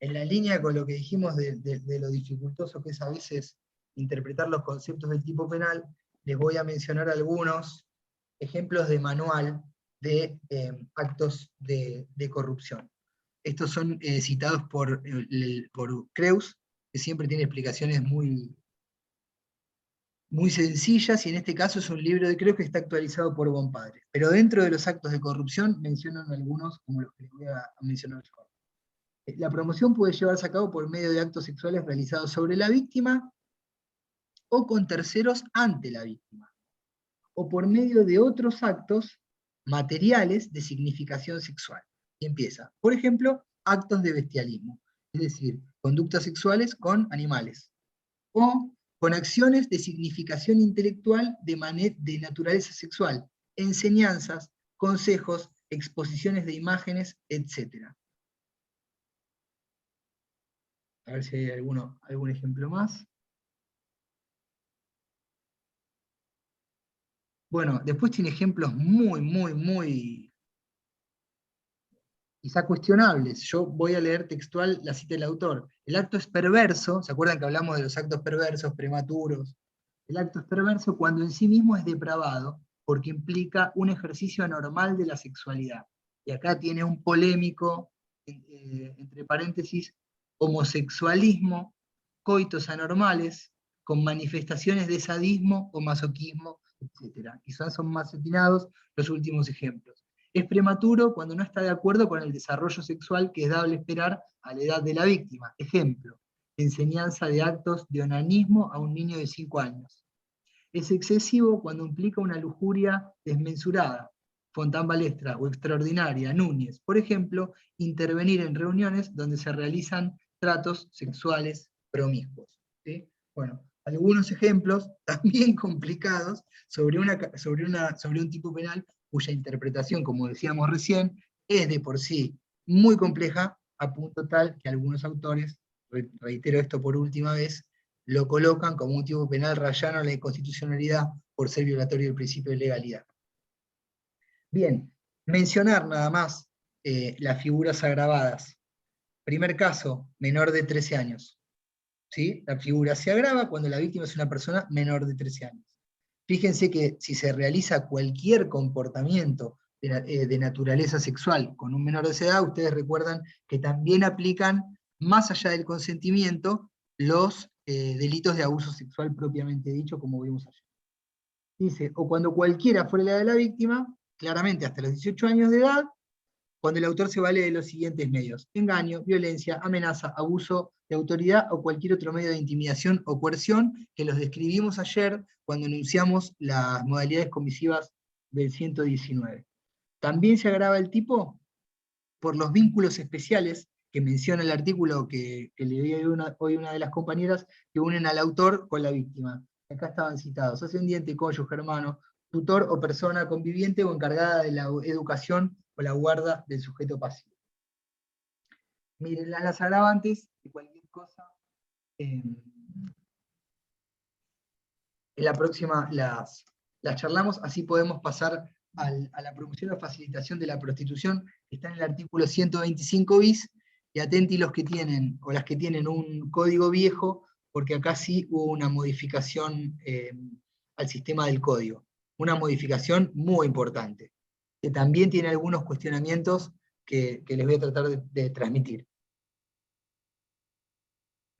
en la línea con lo que dijimos de lo dificultoso que es a veces interpretar los conceptos del tipo penal, les voy a mencionar algunos ejemplos de manual de actos de corrupción. Estos son citados por Creus, que siempre tiene explicaciones muy sencillas, y en este caso es un libro de Creus que está actualizado por Buen Padre. Pero dentro de los actos de corrupción mencionan algunos como los que les voy a mencionar yo. La promoción puede llevarse a cabo por medio de actos sexuales realizados sobre la víctima o con terceros ante la víctima, o por medio de otros actos materiales de significación sexual. Y empieza, por ejemplo, actos de bestialismo, es decir, conductas sexuales con animales, o con acciones de significación intelectual de naturaleza sexual, enseñanzas, consejos, exposiciones de imágenes, etc. A ver si hay algún ejemplo más. Bueno, después tiene ejemplos muy quizá cuestionables. Yo voy a leer textual la cita del autor. El acto es perverso, ¿se acuerdan que hablamos de los actos perversos, prematuros? El acto es perverso cuando en sí mismo es depravado, porque implica un ejercicio anormal de la sexualidad. Y acá tiene un polémico, entre paréntesis, homosexualismo, coitos anormales, con manifestaciones de sadismo o masoquismo, etc. Quizás son más atinados los últimos ejemplos. Es prematuro cuando no está de acuerdo con el desarrollo sexual que es dable esperar a la edad de la víctima. Ejemplo, enseñanza de actos de onanismo a un niño de 5 años. Es excesivo cuando implica una lujuria desmesurada, Fontán Balestra, o extraordinaria, Núñez. Por ejemplo, intervenir en reuniones donde se realizan tratos sexuales promiscuos. ¿Sí? Bueno, algunos ejemplos también complicados sobre un tipo penal cuya interpretación, como decíamos recién, es de por sí muy compleja, a punto tal que algunos autores, reitero esto por última vez, lo colocan como un tipo penal rayano en la inconstitucionalidad por ser violatorio del principio de legalidad. Bien, mencionar nada más las figuras agravadas. Primer caso, menor de 13 años. ¿Sí? La figura se agrava cuando la víctima es una persona menor de 13 años. Fíjense que si se realiza cualquier comportamiento de naturaleza sexual con un menor de esa edad, ustedes recuerdan que también aplican, más allá del consentimiento, los delitos de abuso sexual propiamente dicho, como vimos ayer. Dice, o cuando cualquiera fuera la edad de la víctima, claramente hasta los 18 años de edad, cuando el autor se vale de los siguientes medios: engaño, violencia, amenaza, abuso de autoridad o cualquier otro medio de intimidación o coerción, que los describimos ayer cuando enunciamos las modalidades comisivas del 119. También se agrava el tipo por los vínculos especiales que menciona el artículo que le di hoy una de las compañeras, que unen al autor con la víctima. Acá estaban citados: ascendiente, cónyuge, hermano, tutor o persona conviviente o encargada de la educación o la guarda del sujeto pasivo. Miren, las agravantes de cualquier cosa, en la próxima las charlamos, así podemos pasar a la promoción o facilitación de la prostitución, que está en el artículo 125 bis, y atenti los que tienen, o las que tienen un código viejo, porque acá sí hubo una modificación al sistema del código, una modificación muy importante, que también tiene algunos cuestionamientos que les voy a tratar de transmitir.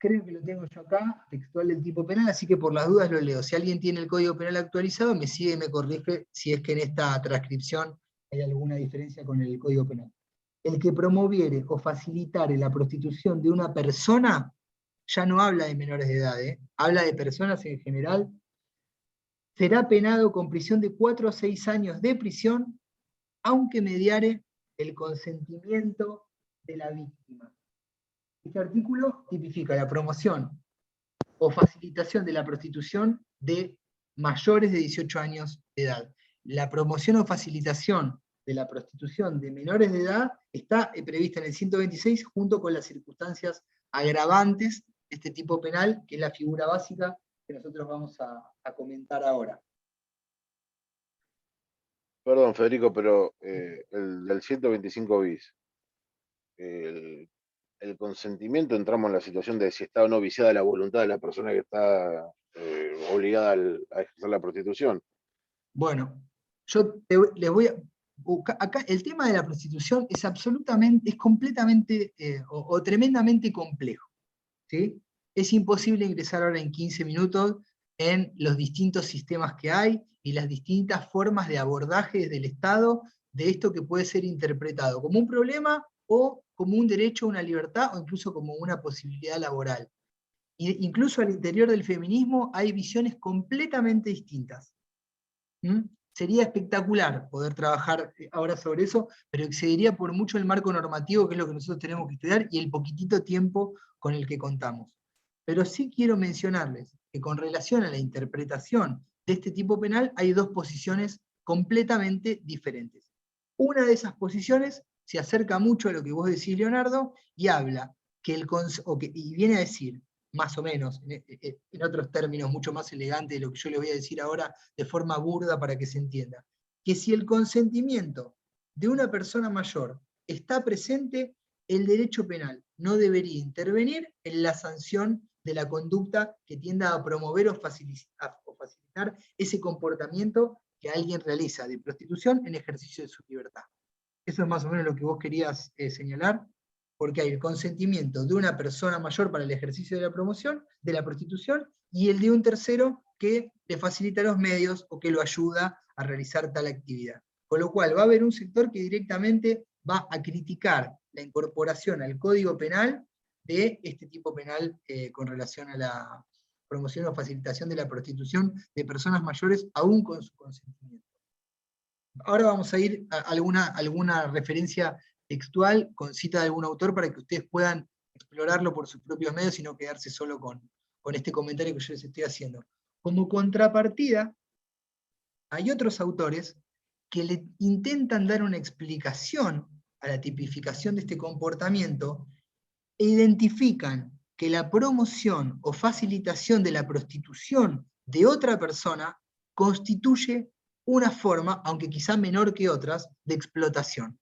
Creo que lo tengo yo acá, textual del tipo penal, así que por las dudas lo leo. Si alguien tiene el Código Penal actualizado, me sigue y me corrige si es que en esta transcripción hay alguna diferencia con el Código Penal. El que promoviere o facilitare la prostitución de una persona, ya no habla de menores de edad, habla de personas en general, será penado con prisión de 4 a 6 años de prisión, aunque mediare el consentimiento de la víctima. Este artículo tipifica la promoción o facilitación de la prostitución de mayores de 18 años de edad. La promoción o facilitación de la prostitución de menores de edad está prevista en el 126 junto con las circunstancias agravantes de este tipo penal, que es la figura básica que nosotros vamos a comentar ahora. Perdón, Federico, pero el del 125 bis, el consentimiento, entramos en la situación de si está o no viciada la voluntad de la persona que está obligada a ejercer la prostitución. Bueno, yo les voy a... Acá el tema de la prostitución es completamente o tremendamente complejo, ¿sí? Es imposible ingresar ahora en 15 minutos en los distintos sistemas que hay y las distintas formas de abordaje desde el Estado de esto que puede ser interpretado como un problema o como un derecho a una libertad o incluso como una posibilidad laboral. Incluso al interior del feminismo hay visiones completamente distintas. Sería espectacular poder trabajar ahora sobre eso, pero excedería por mucho el marco normativo, que es lo que nosotros tenemos que estudiar, y el poquitito tiempo con el que contamos. Pero sí quiero mencionarles que con relación a la interpretación de este tipo penal hay dos posiciones completamente diferentes. Una de esas posiciones se acerca mucho a lo que vos decís, Leonardo, y habla y viene a decir, más o menos, en otros términos mucho más elegantes de lo que yo le voy a decir ahora, de forma burda para que se entienda, que si el consentimiento de una persona mayor está presente, el derecho penal no debería intervenir en la sanción de la conducta que tienda a promover o facilitar ese comportamiento que alguien realiza de prostitución en ejercicio de su libertad. Eso es más o menos lo que vos querías señalar, porque hay el consentimiento de una persona mayor para el ejercicio de la prostitución, y el de un tercero que le facilita los medios o que lo ayuda a realizar tal actividad. Con lo cual va a haber un sector que directamente va a criticar la incorporación al Código Penal de este tipo penal con relación a la promoción o facilitación de la prostitución de personas mayores, aún con su consentimiento. Ahora vamos a ir a alguna referencia textual con cita de algún autor para que ustedes puedan explorarlo por sus propios medios y no quedarse solo con este comentario que yo les estoy haciendo. Como contrapartida, hay otros autores que le intentan dar una explicación a la tipificación de este comportamiento e identifican que la promoción o facilitación de la prostitución de otra persona constituye una forma, aunque quizá menor que otras, de explotación.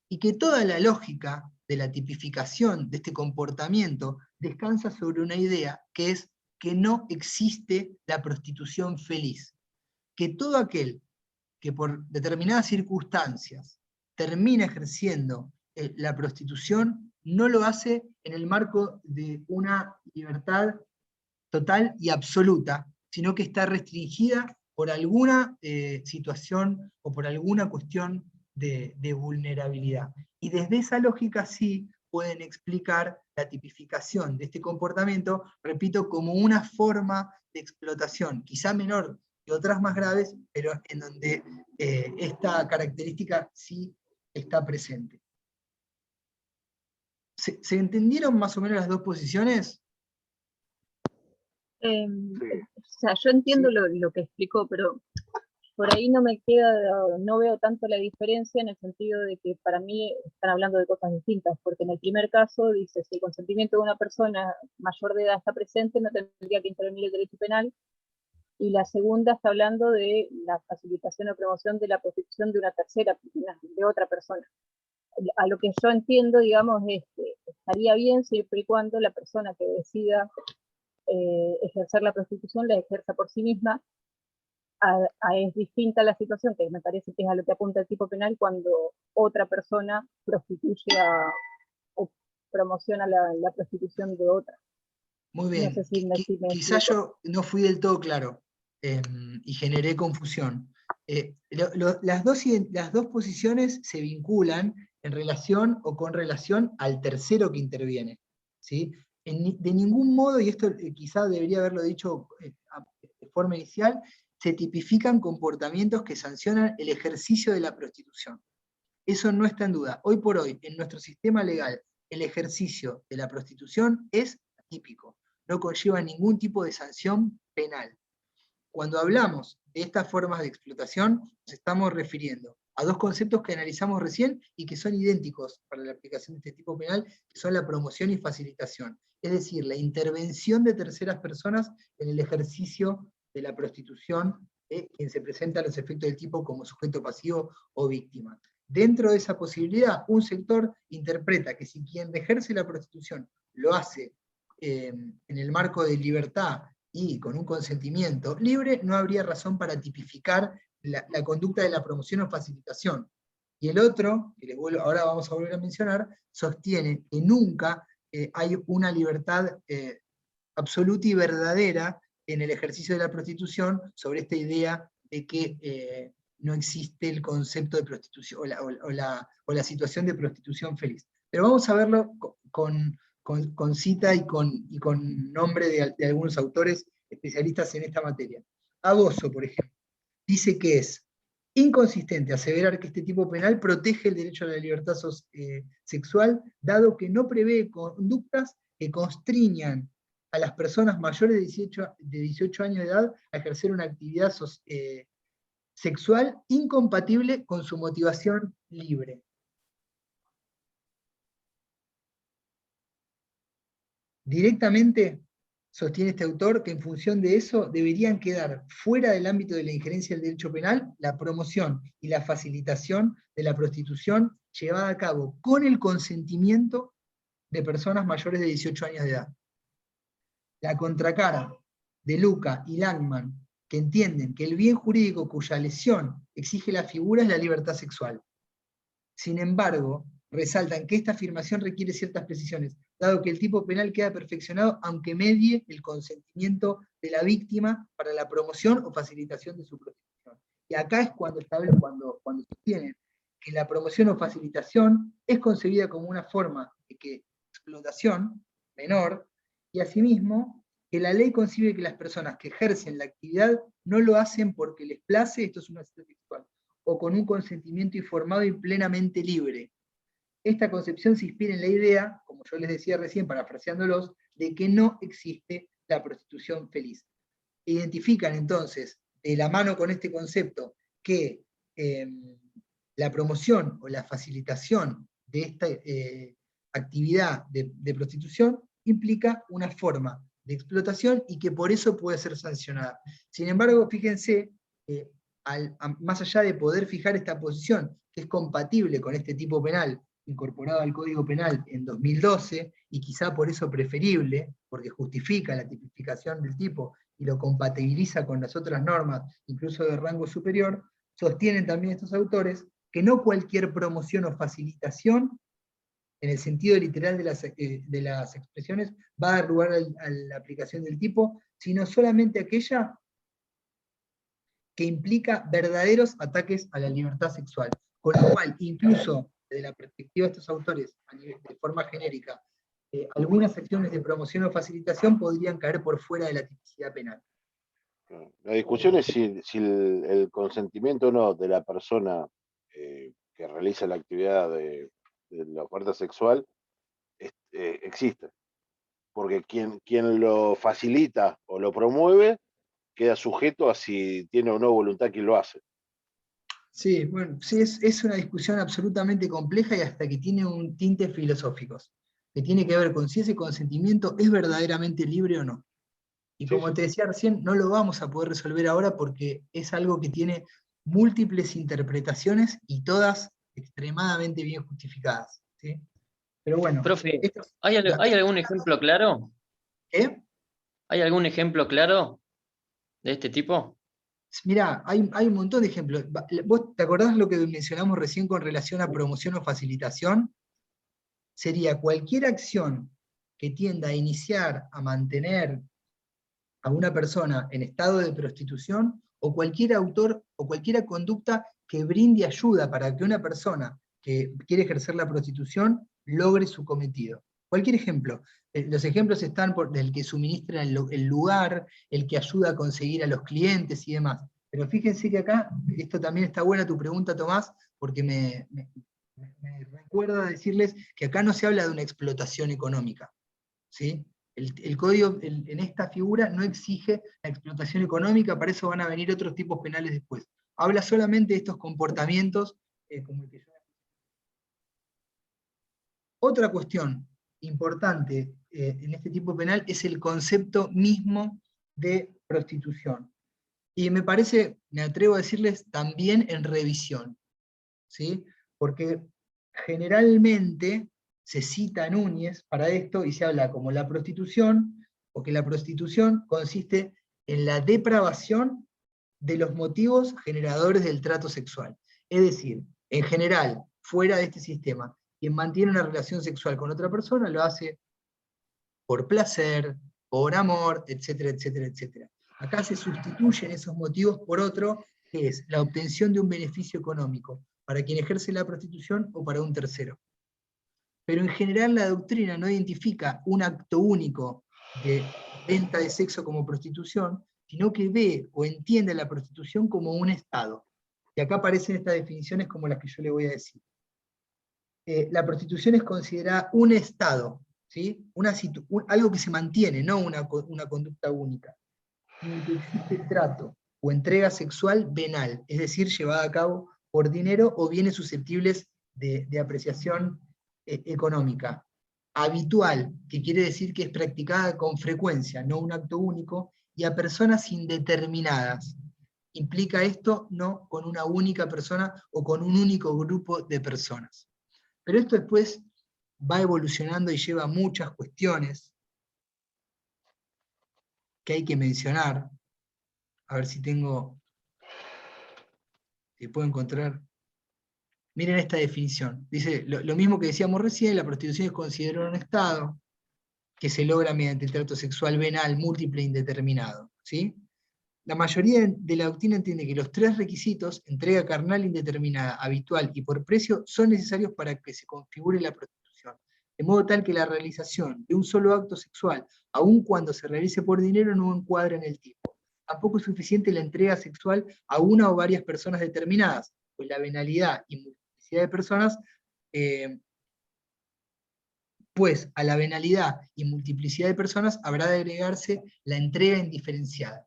Y que toda la lógica de la tipificación de este comportamiento descansa sobre una idea, que es que no existe la prostitución feliz. Que todo aquel que por determinadas circunstancias termina ejerciendo la prostitución, no lo hace en el marco de una libertad total y absoluta, sino que está restringida por alguna situación o por alguna cuestión de vulnerabilidad. Y desde esa lógica sí pueden explicar la tipificación de este comportamiento, repito, como una forma de explotación, quizá menor que otras más graves, pero en donde esta característica sí está presente. ¿Se entendieron más o menos las dos posiciones? O sea, yo entiendo lo que explicó, pero por ahí no me queda, no veo tanto la diferencia en el sentido de que para mí están hablando de cosas distintas, porque en el primer caso dice, si el consentimiento de una persona mayor de edad está presente, no tendría que intervenir el derecho penal, y la segunda está hablando de la facilitación o promoción de la prostitución de una tercera, de otra persona. A lo que yo entiendo, digamos, es que estaría bien siempre y cuando la persona que decida ejercer la prostitución la ejerza por sí misma. Es distinta la situación, que me parece que es a lo que apunta el tipo penal, cuando otra persona prostituye o promociona la prostitución de otra. Muy bien. No sé si quizás yo no fui del todo claro y generé confusión. Las dos posiciones se vinculan en relación o con relación al tercero que interviene, ¿sí? De ningún modo, y esto quizás debería haberlo dicho de forma inicial, se tipifican comportamientos que sancionan el ejercicio de la prostitución. Eso no está en duda. Hoy por hoy, en nuestro sistema legal, el ejercicio de la prostitución es atípico, no conlleva ningún tipo de sanción penal. Cuando hablamos de estas formas de explotación, nos estamos refiriendo a dos conceptos que analizamos recién y que son idénticos para la aplicación de este tipo penal, que son la promoción y facilitación. Es decir, la intervención de terceras personas en el ejercicio de la prostitución de quien se presenta a los efectos del tipo como sujeto pasivo o víctima. Dentro de esa posibilidad, un sector interpreta que si quien ejerce la prostitución lo hace en el marco de libertad y con un consentimiento libre, no habría razón para tipificar la conducta de la promoción o facilitación. Y el otro, que ahora vamos a volver a mencionar, sostiene que nunca hay una libertad absoluta y verdadera en el ejercicio de la prostitución sobre esta idea de que no existe el concepto de prostitución o la situación de prostitución feliz. Pero vamos a verlo con cita y con nombre de algunos autores especialistas en esta materia. Agoso, por ejemplo, dice que es inconsistente aseverar que este tipo penal protege el derecho a la libertad sexual, dado que no prevé conductas que constriñan a las personas mayores de 18 años de edad a ejercer una actividad sexual incompatible con su motivación libre. Directamente sostiene este autor que en función de eso deberían quedar fuera del ámbito de la injerencia del derecho penal la promoción y la facilitación de la prostitución llevada a cabo con el consentimiento de personas mayores de 18 años de edad. La contracara de Luca y Langman, que entienden que el bien jurídico cuya lesión exige la figura es la libertad sexual. Sin embargo, resaltan que esta afirmación requiere ciertas precisiones, dado que el tipo penal queda perfeccionado aunque medie el consentimiento de la víctima para la promoción o facilitación de su prostitución. Y acá es cuando sostienen que la promoción o facilitación es concebida como una forma de que explotación menor, y asimismo que la ley concibe que las personas que ejercen la actividad no lo hacen porque les place, esto es una cita textual, o con un consentimiento informado y plenamente libre. Esta concepción se inspira en la idea, como yo les decía recién, parafraseándolos, de que no existe la prostitución feliz. Identifican entonces, de la mano con este concepto, que la promoción o la facilitación de esta actividad de prostitución implica una forma de explotación y que por eso puede ser sancionada. Sin embargo, fíjense, más allá de poder fijar esta posición, que es compatible con este tipo penal, incorporado al Código Penal en 2012, y quizá por eso preferible, porque justifica la tipificación del tipo y lo compatibiliza con las otras normas, incluso de rango superior, sostienen también estos autores que no cualquier promoción o facilitación, en el sentido literal de las expresiones, va a dar lugar a la aplicación del tipo, sino solamente aquella que implica verdaderos ataques a la libertad sexual. Con lo cual, incluso desde la perspectiva de estos autores, de forma genérica, algunas acciones de promoción o facilitación podrían caer por fuera de la tipicidad penal. La discusión es si el consentimiento o no de la persona que realiza la actividad de la oferta sexual existe. Porque quien lo facilita o lo promueve queda sujeto a si tiene o no voluntad quien lo hace. Sí, bueno, sí, es una discusión absolutamente compleja y hasta que tiene un tinte filosófico, que tiene que ver con si ese consentimiento es verdaderamente libre o no. Y como te decía recién, no lo vamos a poder resolver ahora porque es algo que tiene múltiples interpretaciones y todas extremadamente bien justificadas, ¿sí? Pero bueno. Profe, ¿hay algún ejemplo claro? ¿Eh? ¿Hay algún ejemplo claro de este tipo? Mirá, hay un montón de ejemplos. ¿Vos te acordás lo que mencionamos recién con relación a promoción o facilitación? Sería cualquier acción que tienda a iniciar, a mantener a una persona en estado de prostitución, o cualquier autor o cualquier conducta que brinde ayuda para que una persona que quiere ejercer la prostitución logre su cometido. Cualquier ejemplo. Los ejemplos están por el que suministra el lugar, el que ayuda a conseguir a los clientes y demás. Pero fíjense que acá, esto también está buena tu pregunta, Tomás, porque me recuerda decirles que acá no se habla de una explotación económica, ¿sí? El código en esta figura no exige la explotación económica, para eso van a venir otros tipos penales después. Habla solamente de estos comportamientos como el que yo... Otra cuestión importante en este tipo penal es el concepto mismo de prostitución. Y me parece, me atrevo a decirles, también en revisión, ¿sí? Porque generalmente se cita a Núñez para esto y se habla como la prostitución, o que la prostitución consiste en la depravación de los motivos generadores del trato sexual. Es decir, en general, fuera de este sistema, quien mantiene una relación sexual con otra persona lo hace por placer, por amor, etcétera, etcétera, etcétera. Acá se sustituyen esos motivos por otro, que es la obtención de un beneficio económico, para quien ejerce la prostitución o para un tercero. Pero en general la doctrina no identifica un acto único de venta de sexo como prostitución, sino que ve o entiende la prostitución como un estado. Y acá aparecen estas definiciones como las que yo le voy a decir. La prostitución es considerada un estado, ¿sí? Algo que se mantiene, no una conducta única, en el que existe trato o entrega sexual venal, es decir, llevada a cabo por dinero o bienes susceptibles de apreciación económica. Habitual, que quiere decir que es practicada con frecuencia, no un acto único, y a personas indeterminadas. Implica esto no con una única persona o con un único grupo de personas. Pero esto después va evolucionando y lleva muchas cuestiones que hay que mencionar. A ver si puedo encontrar. Miren esta definición. Dice, lo mismo que decíamos recién, la prostitución es considerada un estado que se logra mediante el trato sexual venal múltiple e indeterminado, ¿sí? La mayoría de la doctrina entiende que los tres requisitos, entrega carnal indeterminada, habitual y por precio, son necesarios para que se configure la prostitución. de modo tal que la realización de un solo acto sexual, aun cuando se realice por dinero, no encuadra en el tiempo. Tampoco es suficiente la entrega sexual a una o varias personas determinadas, pues la venalidad y multiplicidad de personas, pues a la venalidad y multiplicidad de personas habrá de agregarse la entrega indiferenciada.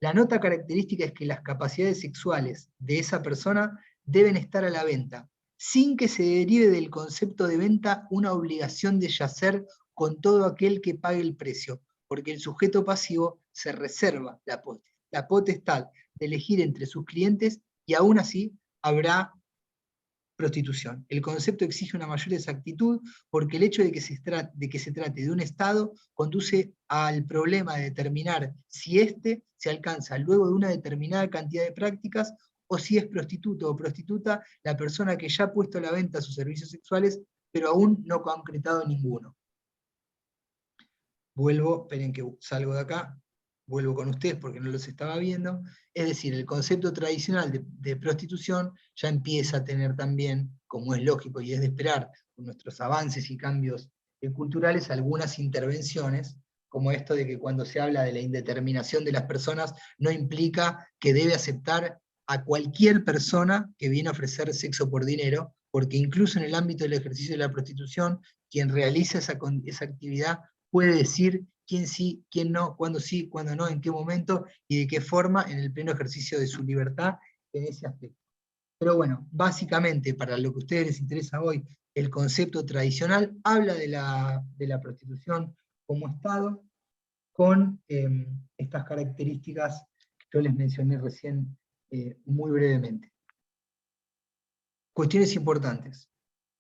La nota característica es que las capacidades sexuales de esa persona deben estar a la venta, sin que se derive del concepto de venta una obligación de yacer con todo aquel que pague el precio, porque el sujeto pasivo se reserva la potestad de elegir entre sus clientes y aún así habrá prostitución. El concepto exige una mayor exactitud porque el hecho de que se trate de un estado conduce al problema de determinar si éste se alcanza luego de una determinada cantidad de prácticas o si es prostituto o prostituta la persona que ya ha puesto a la venta sus servicios sexuales pero aún no ha concretado ninguno. Vuelvo, esperen que salgo de acá, vuelvo con ustedes porque no los estaba viendo. Es decir, el concepto tradicional de prostitución ya empieza a tener también, como es lógico y es de esperar, con nuestros avances y cambios culturales, algunas intervenciones, como esto de que cuando se habla de la indeterminación de las personas, no implica que debe aceptar a cualquier persona que viene a ofrecer sexo por dinero, porque incluso en el ámbito del ejercicio de la prostitución, quien realiza esa actividad puede decir quién sí, quién no, cuándo sí, cuándo no, en qué momento y de qué forma en el pleno ejercicio de su libertad en ese aspecto. Pero bueno, básicamente para lo que a ustedes les interesa hoy, el concepto tradicional habla de la prostitución como Estado con estas características que yo les mencioné recién muy brevemente. Cuestiones importantes.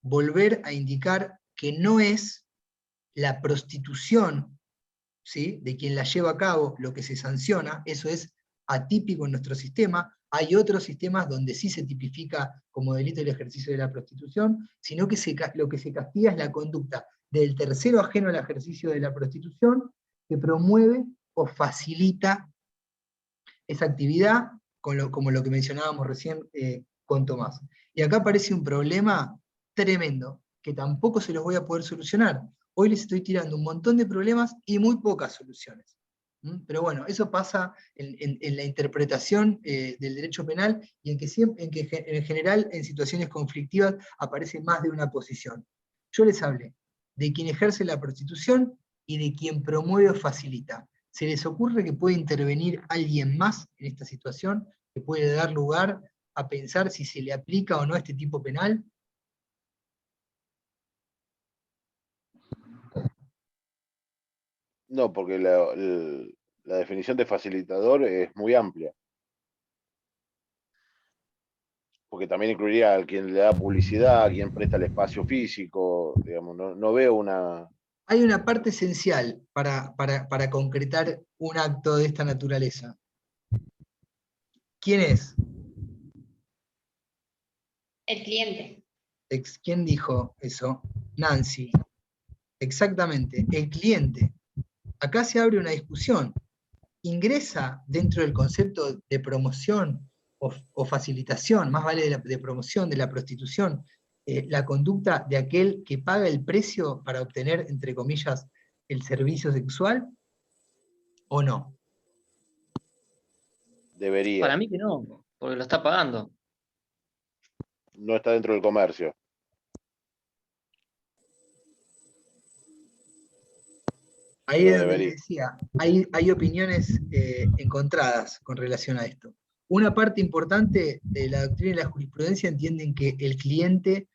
Volver a indicar que no es la prostitución, ¿sí?, de quien la lleva a cabo lo que se sanciona, eso es atípico en nuestro sistema. Hay otros sistemas donde sí se tipifica como delito el ejercicio de la prostitución, sino que lo que se castiga es la conducta del tercero ajeno al ejercicio de la prostitución que promueve o facilita esa actividad, como lo que mencionábamos recién con Tomás. Y acá aparece un problema tremendo, que tampoco se los voy a poder solucionar. Hoy les estoy tirando un montón de problemas y muy pocas soluciones. Pero bueno, eso pasa en la interpretación del derecho penal y en que en general en situaciones conflictivas aparece más de una posición. Yo les hablé de quien ejerce la prostitución y de quien promueve o facilita. ¿Se les ocurre que puede intervenir alguien más en esta situación, que puede dar lugar a pensar si se le aplica o no este tipo penal? No, porque la definición de facilitador es muy amplia. Porque también incluiría a quien le da publicidad, a quien presta el espacio físico, digamos, no veo una... Hay una parte esencial para concretar un acto de esta naturaleza. ¿Quién es? El cliente. ¿Quién dijo eso? Nancy. Exactamente, el cliente. Acá se abre una discusión. ¿Ingresa dentro del concepto de promoción o facilitación, más vale de promoción de la prostitución, la conducta de aquel que paga el precio para obtener, entre comillas, el servicio sexual, o no? Debería. Para mí que no, porque lo está pagando. No está dentro del comercio. Ahí No es donde debería. les decía, hay opiniones encontradas con relación a esto. Una parte importante de la doctrina y la jurisprudencia entienden que el cliente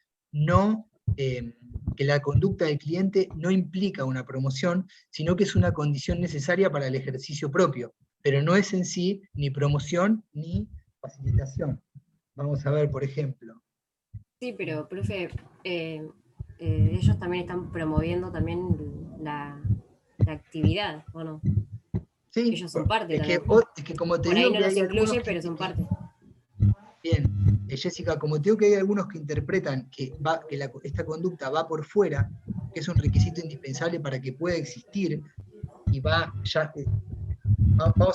que la conducta del cliente no implica una promoción, sino que es una condición necesaria para el ejercicio propio, pero no es en sí ni promoción ni facilitación. Vamos a ver, por ejemplo. Sí, pero, profe, ellos también están promoviendo también la actividad, ¿o no? Sí, ellos son parte es también. es que como te Por digo ahí no que los hay algunos incluye, pero son parte. Bien, Jessica, como te digo que hay algunos que interpretan que esta conducta va por fuera, que es un requisito indispensable para que pueda existir, y vamos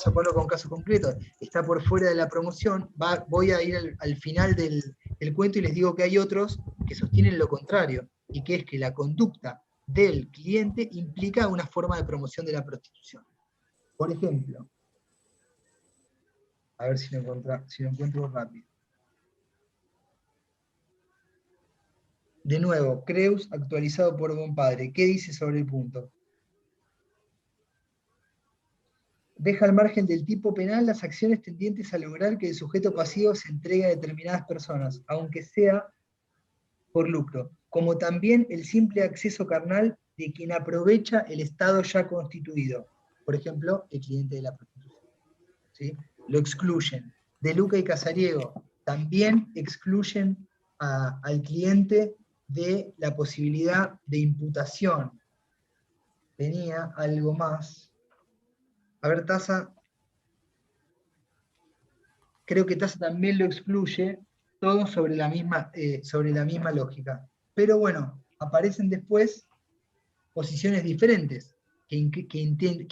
a ponerlo con casos concretos, está por fuera de la promoción, voy a ir al final del cuento y les digo que hay otros que sostienen lo contrario, y que es que la conducta del cliente implica una forma de promoción de la prostitución. Por ejemplo, a ver si lo encuentro rápido. De nuevo, Creus actualizado por Bonpadre. ¿Qué dice sobre el punto? Deja al margen del tipo penal las acciones tendientes a lograr que el sujeto pasivo se entregue a determinadas personas, aunque sea por lucro, como también el simple acceso carnal de quien aprovecha el estado ya constituido. Por ejemplo, el cliente de la prostitución. ¿Sí? Lo excluyen. De Luca y Casariego también excluyen al cliente de la posibilidad de imputación. Tenía algo más. A ver, Taza. Creo que Taza también lo excluye, todo sobre la misma lógica. Pero bueno, aparecen después posiciones diferentes que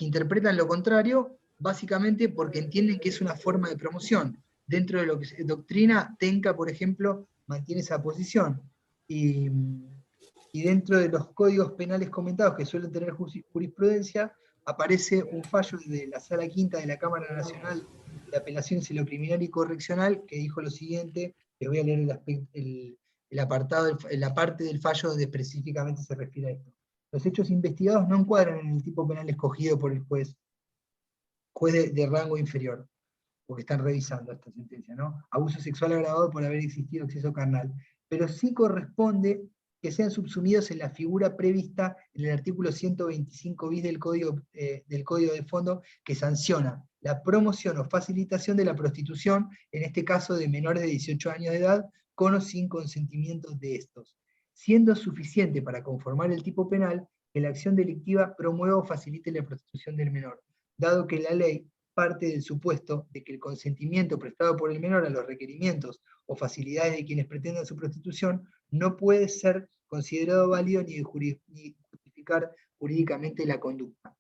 interpretan lo contrario, básicamente porque entienden que es una forma de promoción. Dentro de lo que es doctrina, Tenca, por ejemplo, mantiene esa posición. Y dentro de los códigos penales comentados que suelen tener jurisprudencia, aparece un fallo de la Sala Quinta de la Cámara Nacional de Apelaciones en lo Criminal y Correccional, que dijo lo siguiente, les voy a leer el apartado, la parte del fallo donde específicamente se refiere a esto. Los hechos investigados no encuadran en el tipo penal escogido por el juez de rango inferior, porque están revisando esta sentencia, ¿no? Abuso sexual agravado por haber existido exceso carnal, pero sí corresponde que sean subsumidos en la figura prevista en el artículo 125 bis del Código de Fondo, que sanciona la promoción o facilitación de la prostitución, en este caso de menores de 18 años de edad, con o sin consentimiento de estos, siendo suficiente para conformar el tipo penal que la acción delictiva promueva o facilite la prostitución del menor, dado que la ley parte del supuesto de que el consentimiento prestado por el menor a los requerimientos o facilidades de quienes pretendan su prostitución no puede ser considerado válido ni justificar jurídicamente la conducta.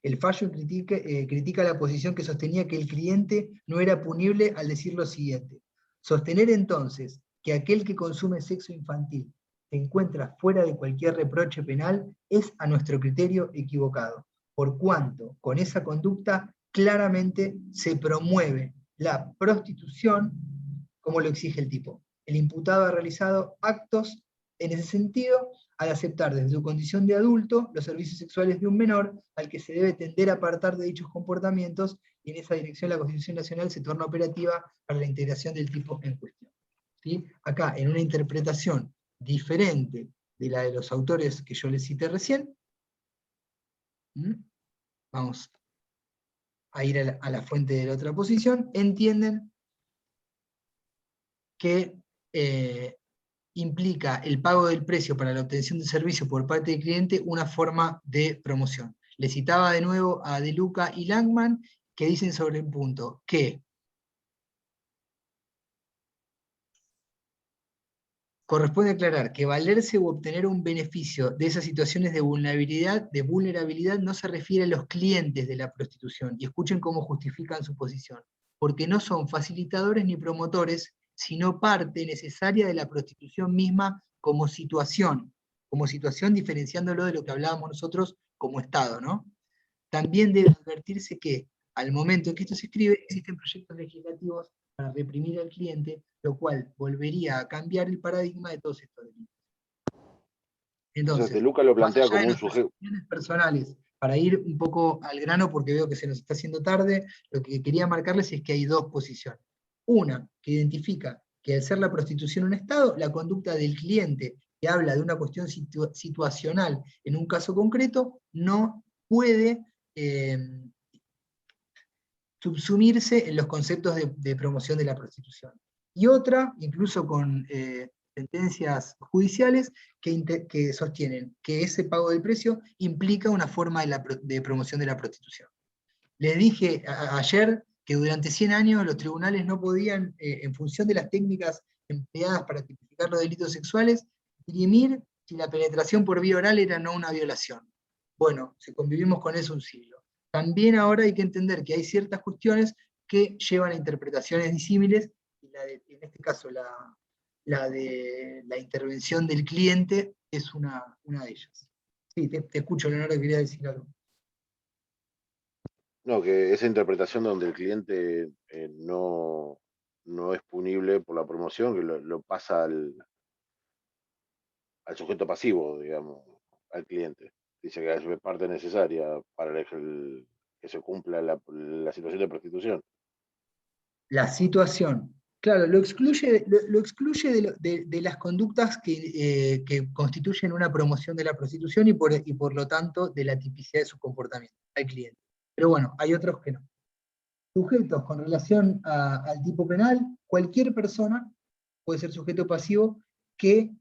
El fallo critica la posición que sostenía que el cliente no era punible al decir lo siguiente: sostener entonces que aquel que consume sexo infantil se encuentra fuera de cualquier reproche penal es a nuestro criterio equivocado, por cuanto con esa conducta claramente se promueve la prostitución como lo exige el tipo. El imputado ha realizado actos en ese sentido al aceptar desde su condición de adulto los servicios sexuales de un menor al que se debe tender a apartar de dichos comportamientos, y en esa dirección la Constitución Nacional se torna operativa para la integración del tipo en cuestión. ¿Sí? Acá, en una interpretación diferente de la de los autores que yo les cité recién, vamos a ir a la fuente de la otra posición, entienden que implica el pago del precio para la obtención de servicio por parte del cliente una forma de promoción. Le citaba de nuevo a De Luca y Langman, que dicen sobre el punto que corresponde aclarar que valerse u obtener un beneficio de esas situaciones de vulnerabilidad no se refiere a los clientes de la prostitución, y escuchen cómo justifican su posición, porque no son facilitadores ni promotores, sino parte necesaria de la prostitución misma como situación diferenciándolo de lo que hablábamos nosotros como Estado, ¿no? También debe advertirse que, al momento en que esto se escribe, existen proyectos legislativos para reprimir al cliente, lo cual volvería a cambiar el paradigma de todos estos delitos. Entonces, De Luca lo plantea como un sujeto personales, para ir un poco al grano, porque veo que se nos está haciendo tarde, lo que quería marcarles es que hay dos posiciones. Una, que identifica que al ser la prostitución un Estado, la conducta del cliente, que habla de una cuestión situacional en un caso concreto, no puede subsumirse en los conceptos de promoción de la prostitución. Y otra, incluso con sentencias judiciales, que sostienen que ese pago del precio implica una forma de promoción de la prostitución. Les dije ayer que durante 100 años los tribunales no podían, en función de las técnicas empleadas para tipificar los delitos sexuales, dirimir si la penetración por vía oral era o no una violación. Bueno, convivimos con eso un siglo. También ahora hay que entender que hay ciertas cuestiones que llevan a interpretaciones disímiles, y en este caso la de la intervención del cliente es una de ellas. Sí, te escucho, Leonardo, quería decir algo. No, que esa interpretación donde el cliente no es punible por la promoción, que lo pasa al sujeto pasivo, digamos, al cliente. Dice que es parte necesaria para que se cumpla la situación de prostitución. La situación. Claro, lo excluye de las conductas que constituyen una promoción de la prostitución y por lo tanto de la tipicidad de su comportamiento al cliente. Pero bueno, hay otros que no. Sujetos con relación al tipo penal, cualquier persona puede ser sujeto pasivo que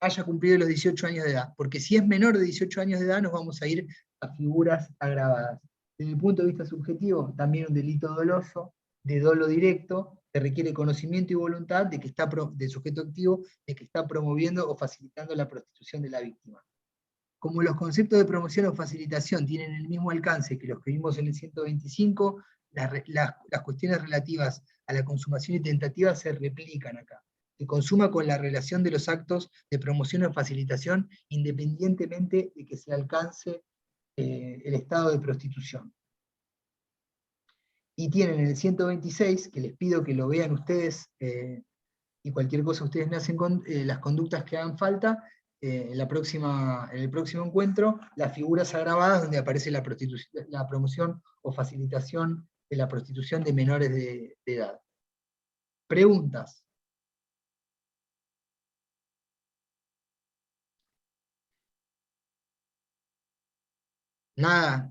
haya cumplido los 18 años de edad, porque si es menor de 18 años de edad nos vamos a ir a figuras agravadas. Desde el punto de vista subjetivo, también un delito doloso, de dolo directo, que requiere conocimiento y voluntad del sujeto activo, de que está promoviendo o facilitando la prostitución de la víctima. Como los conceptos de promoción o facilitación tienen el mismo alcance que los que vimos en el 125, las cuestiones relativas a la consumación y tentativa se replican acá. Se consuma con la relación de los actos de promoción o facilitación independientemente de que se alcance el estado de prostitución. Y tienen en el 126, que les pido que lo vean ustedes, y cualquier cosa ustedes me hacen las conductas que hagan falta, en el próximo encuentro, las figuras agravadas donde aparece la promoción o facilitación de la prostitución de menores de edad. Preguntas. Nada.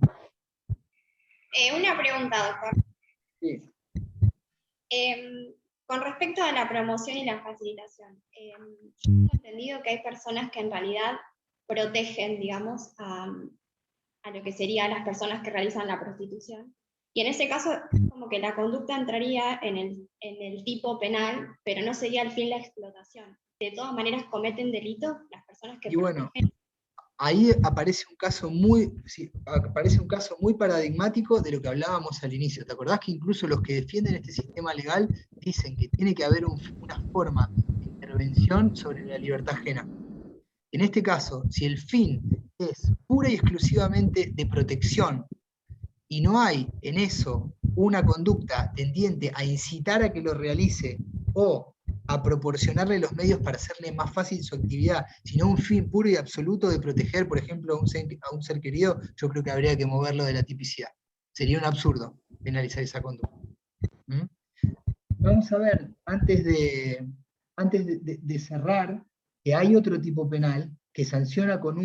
Una pregunta, doctor. Sí. Con respecto a la promoción y la facilitación, yo he entendido que hay personas que en realidad protegen, digamos, a lo que serían las personas que realizan la prostitución. Y en ese caso, como que la conducta entraría en el tipo penal, pero no sería al fin la explotación. De todas maneras, cometen delitos las personas que bueno, protegen. ahí aparece un caso muy paradigmático de lo que hablábamos al inicio. ¿Te acordás que incluso los que defienden este sistema legal dicen que tiene que haber una forma de intervención sobre la libertad ajena? En este caso, si el fin es pura y exclusivamente de protección y no hay en eso una conducta tendiente a incitar a que lo realice o a proporcionarle los medios para hacerle más fácil su actividad, sino un fin puro y absoluto de proteger, por ejemplo, a un ser querido, yo creo que habría que moverlo de la tipicidad. Sería un absurdo penalizar esa conducta. ¿Mm? Vamos a ver, antes de cerrar, que hay otro tipo penal que sanciona con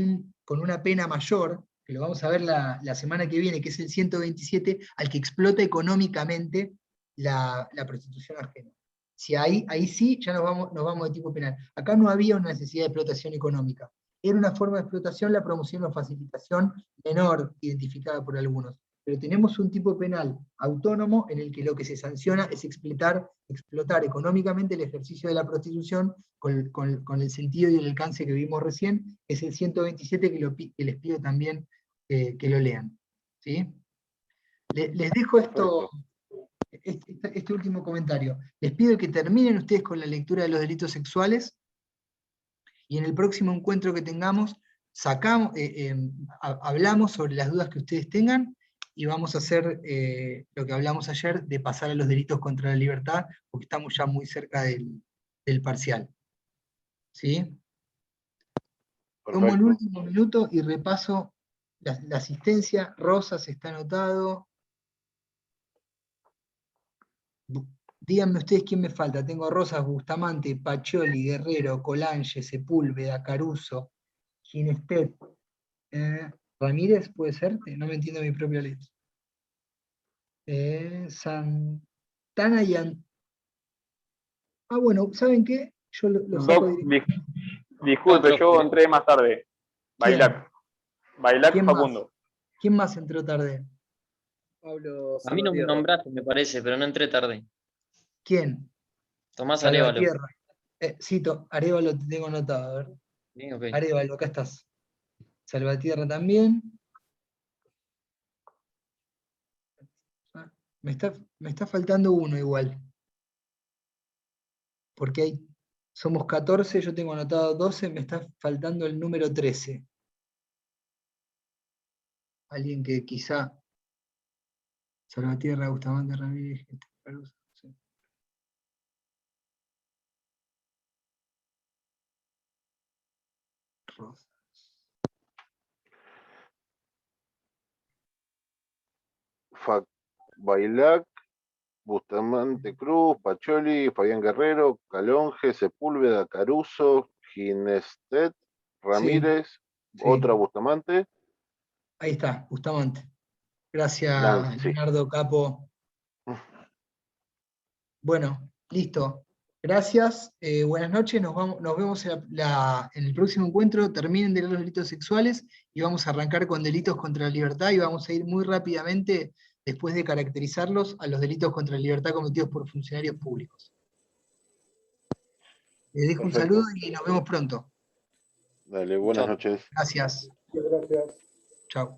una pena mayor, que lo vamos a ver la semana que viene, que es el 127, al que explota económicamente la prostitución ajena. Si ahí sí, ya nos vamos de tipo penal. Acá no había una necesidad de explotación económica. Era una forma de explotación, la promoción o facilitación menor, identificada por algunos. Pero tenemos un tipo penal autónomo en el que lo que se sanciona es explotar económicamente el ejercicio de la prostitución con el sentido y el alcance que vimos recién, que es el 127 que les pido también que lo lean. ¿Sí? Les dejo este último comentario. Les pido que terminen ustedes con la lectura de los delitos sexuales y en el próximo encuentro que tengamos hablamos sobre las dudas que ustedes tengan y vamos a hacer lo que hablamos ayer de pasar a los delitos contra la libertad, porque estamos ya muy cerca del parcial. ¿Sí? Tomo el último minuto y repaso la asistencia. Rosas está anotado. Díganme ustedes quién me falta. Tengo a Rosas, Bustamante, Pacioli, Guerrero, Colange, Sepúlveda, Caruso, Ginestet. Ramírez, ¿puede ser? No me entiendo mi propia letra. Santana y bueno, ¿saben qué? Yo lo saco directamente. Disculpe, yo entré más tarde. Bailac Facundo. ¿Quién más entró tarde? Pablo A mí no me Salvatierra. nombraste, me parece, pero no entré tarde. ¿Quién? Tomás Arévalo. Sí, Arévalo te tengo anotado, a ver. Sí, okay. Arévalo, acá estás. Salvatierra también. Me está faltando uno igual. Porque hay Somos 14, yo tengo anotado 12, me está faltando el número 13. Alguien que quizá... Salvatierra, Bustamante, Ramírez, Caruso, sí. Rosas. Bailac, Bustamante Cruz, Pacholi, Fabián Guerrero, Calonge, Sepúlveda, Caruso, Ginestet, Ramírez, Sí. otra Bustamante. Ahí está, Bustamante. Gracias, Nancy, sí. Leonardo Capo. Bueno, listo. Gracias, buenas noches, nos vemos en el próximo encuentro. Terminen de leer los delitos sexuales y vamos a arrancar con delitos contra la libertad y vamos a ir muy rápidamente, después de caracterizarlos, a los delitos contra la libertad cometidos por funcionarios públicos. Les dejo un saludo y nos vemos pronto. Dale, buenas noches. Gracias. Gracias. Chao.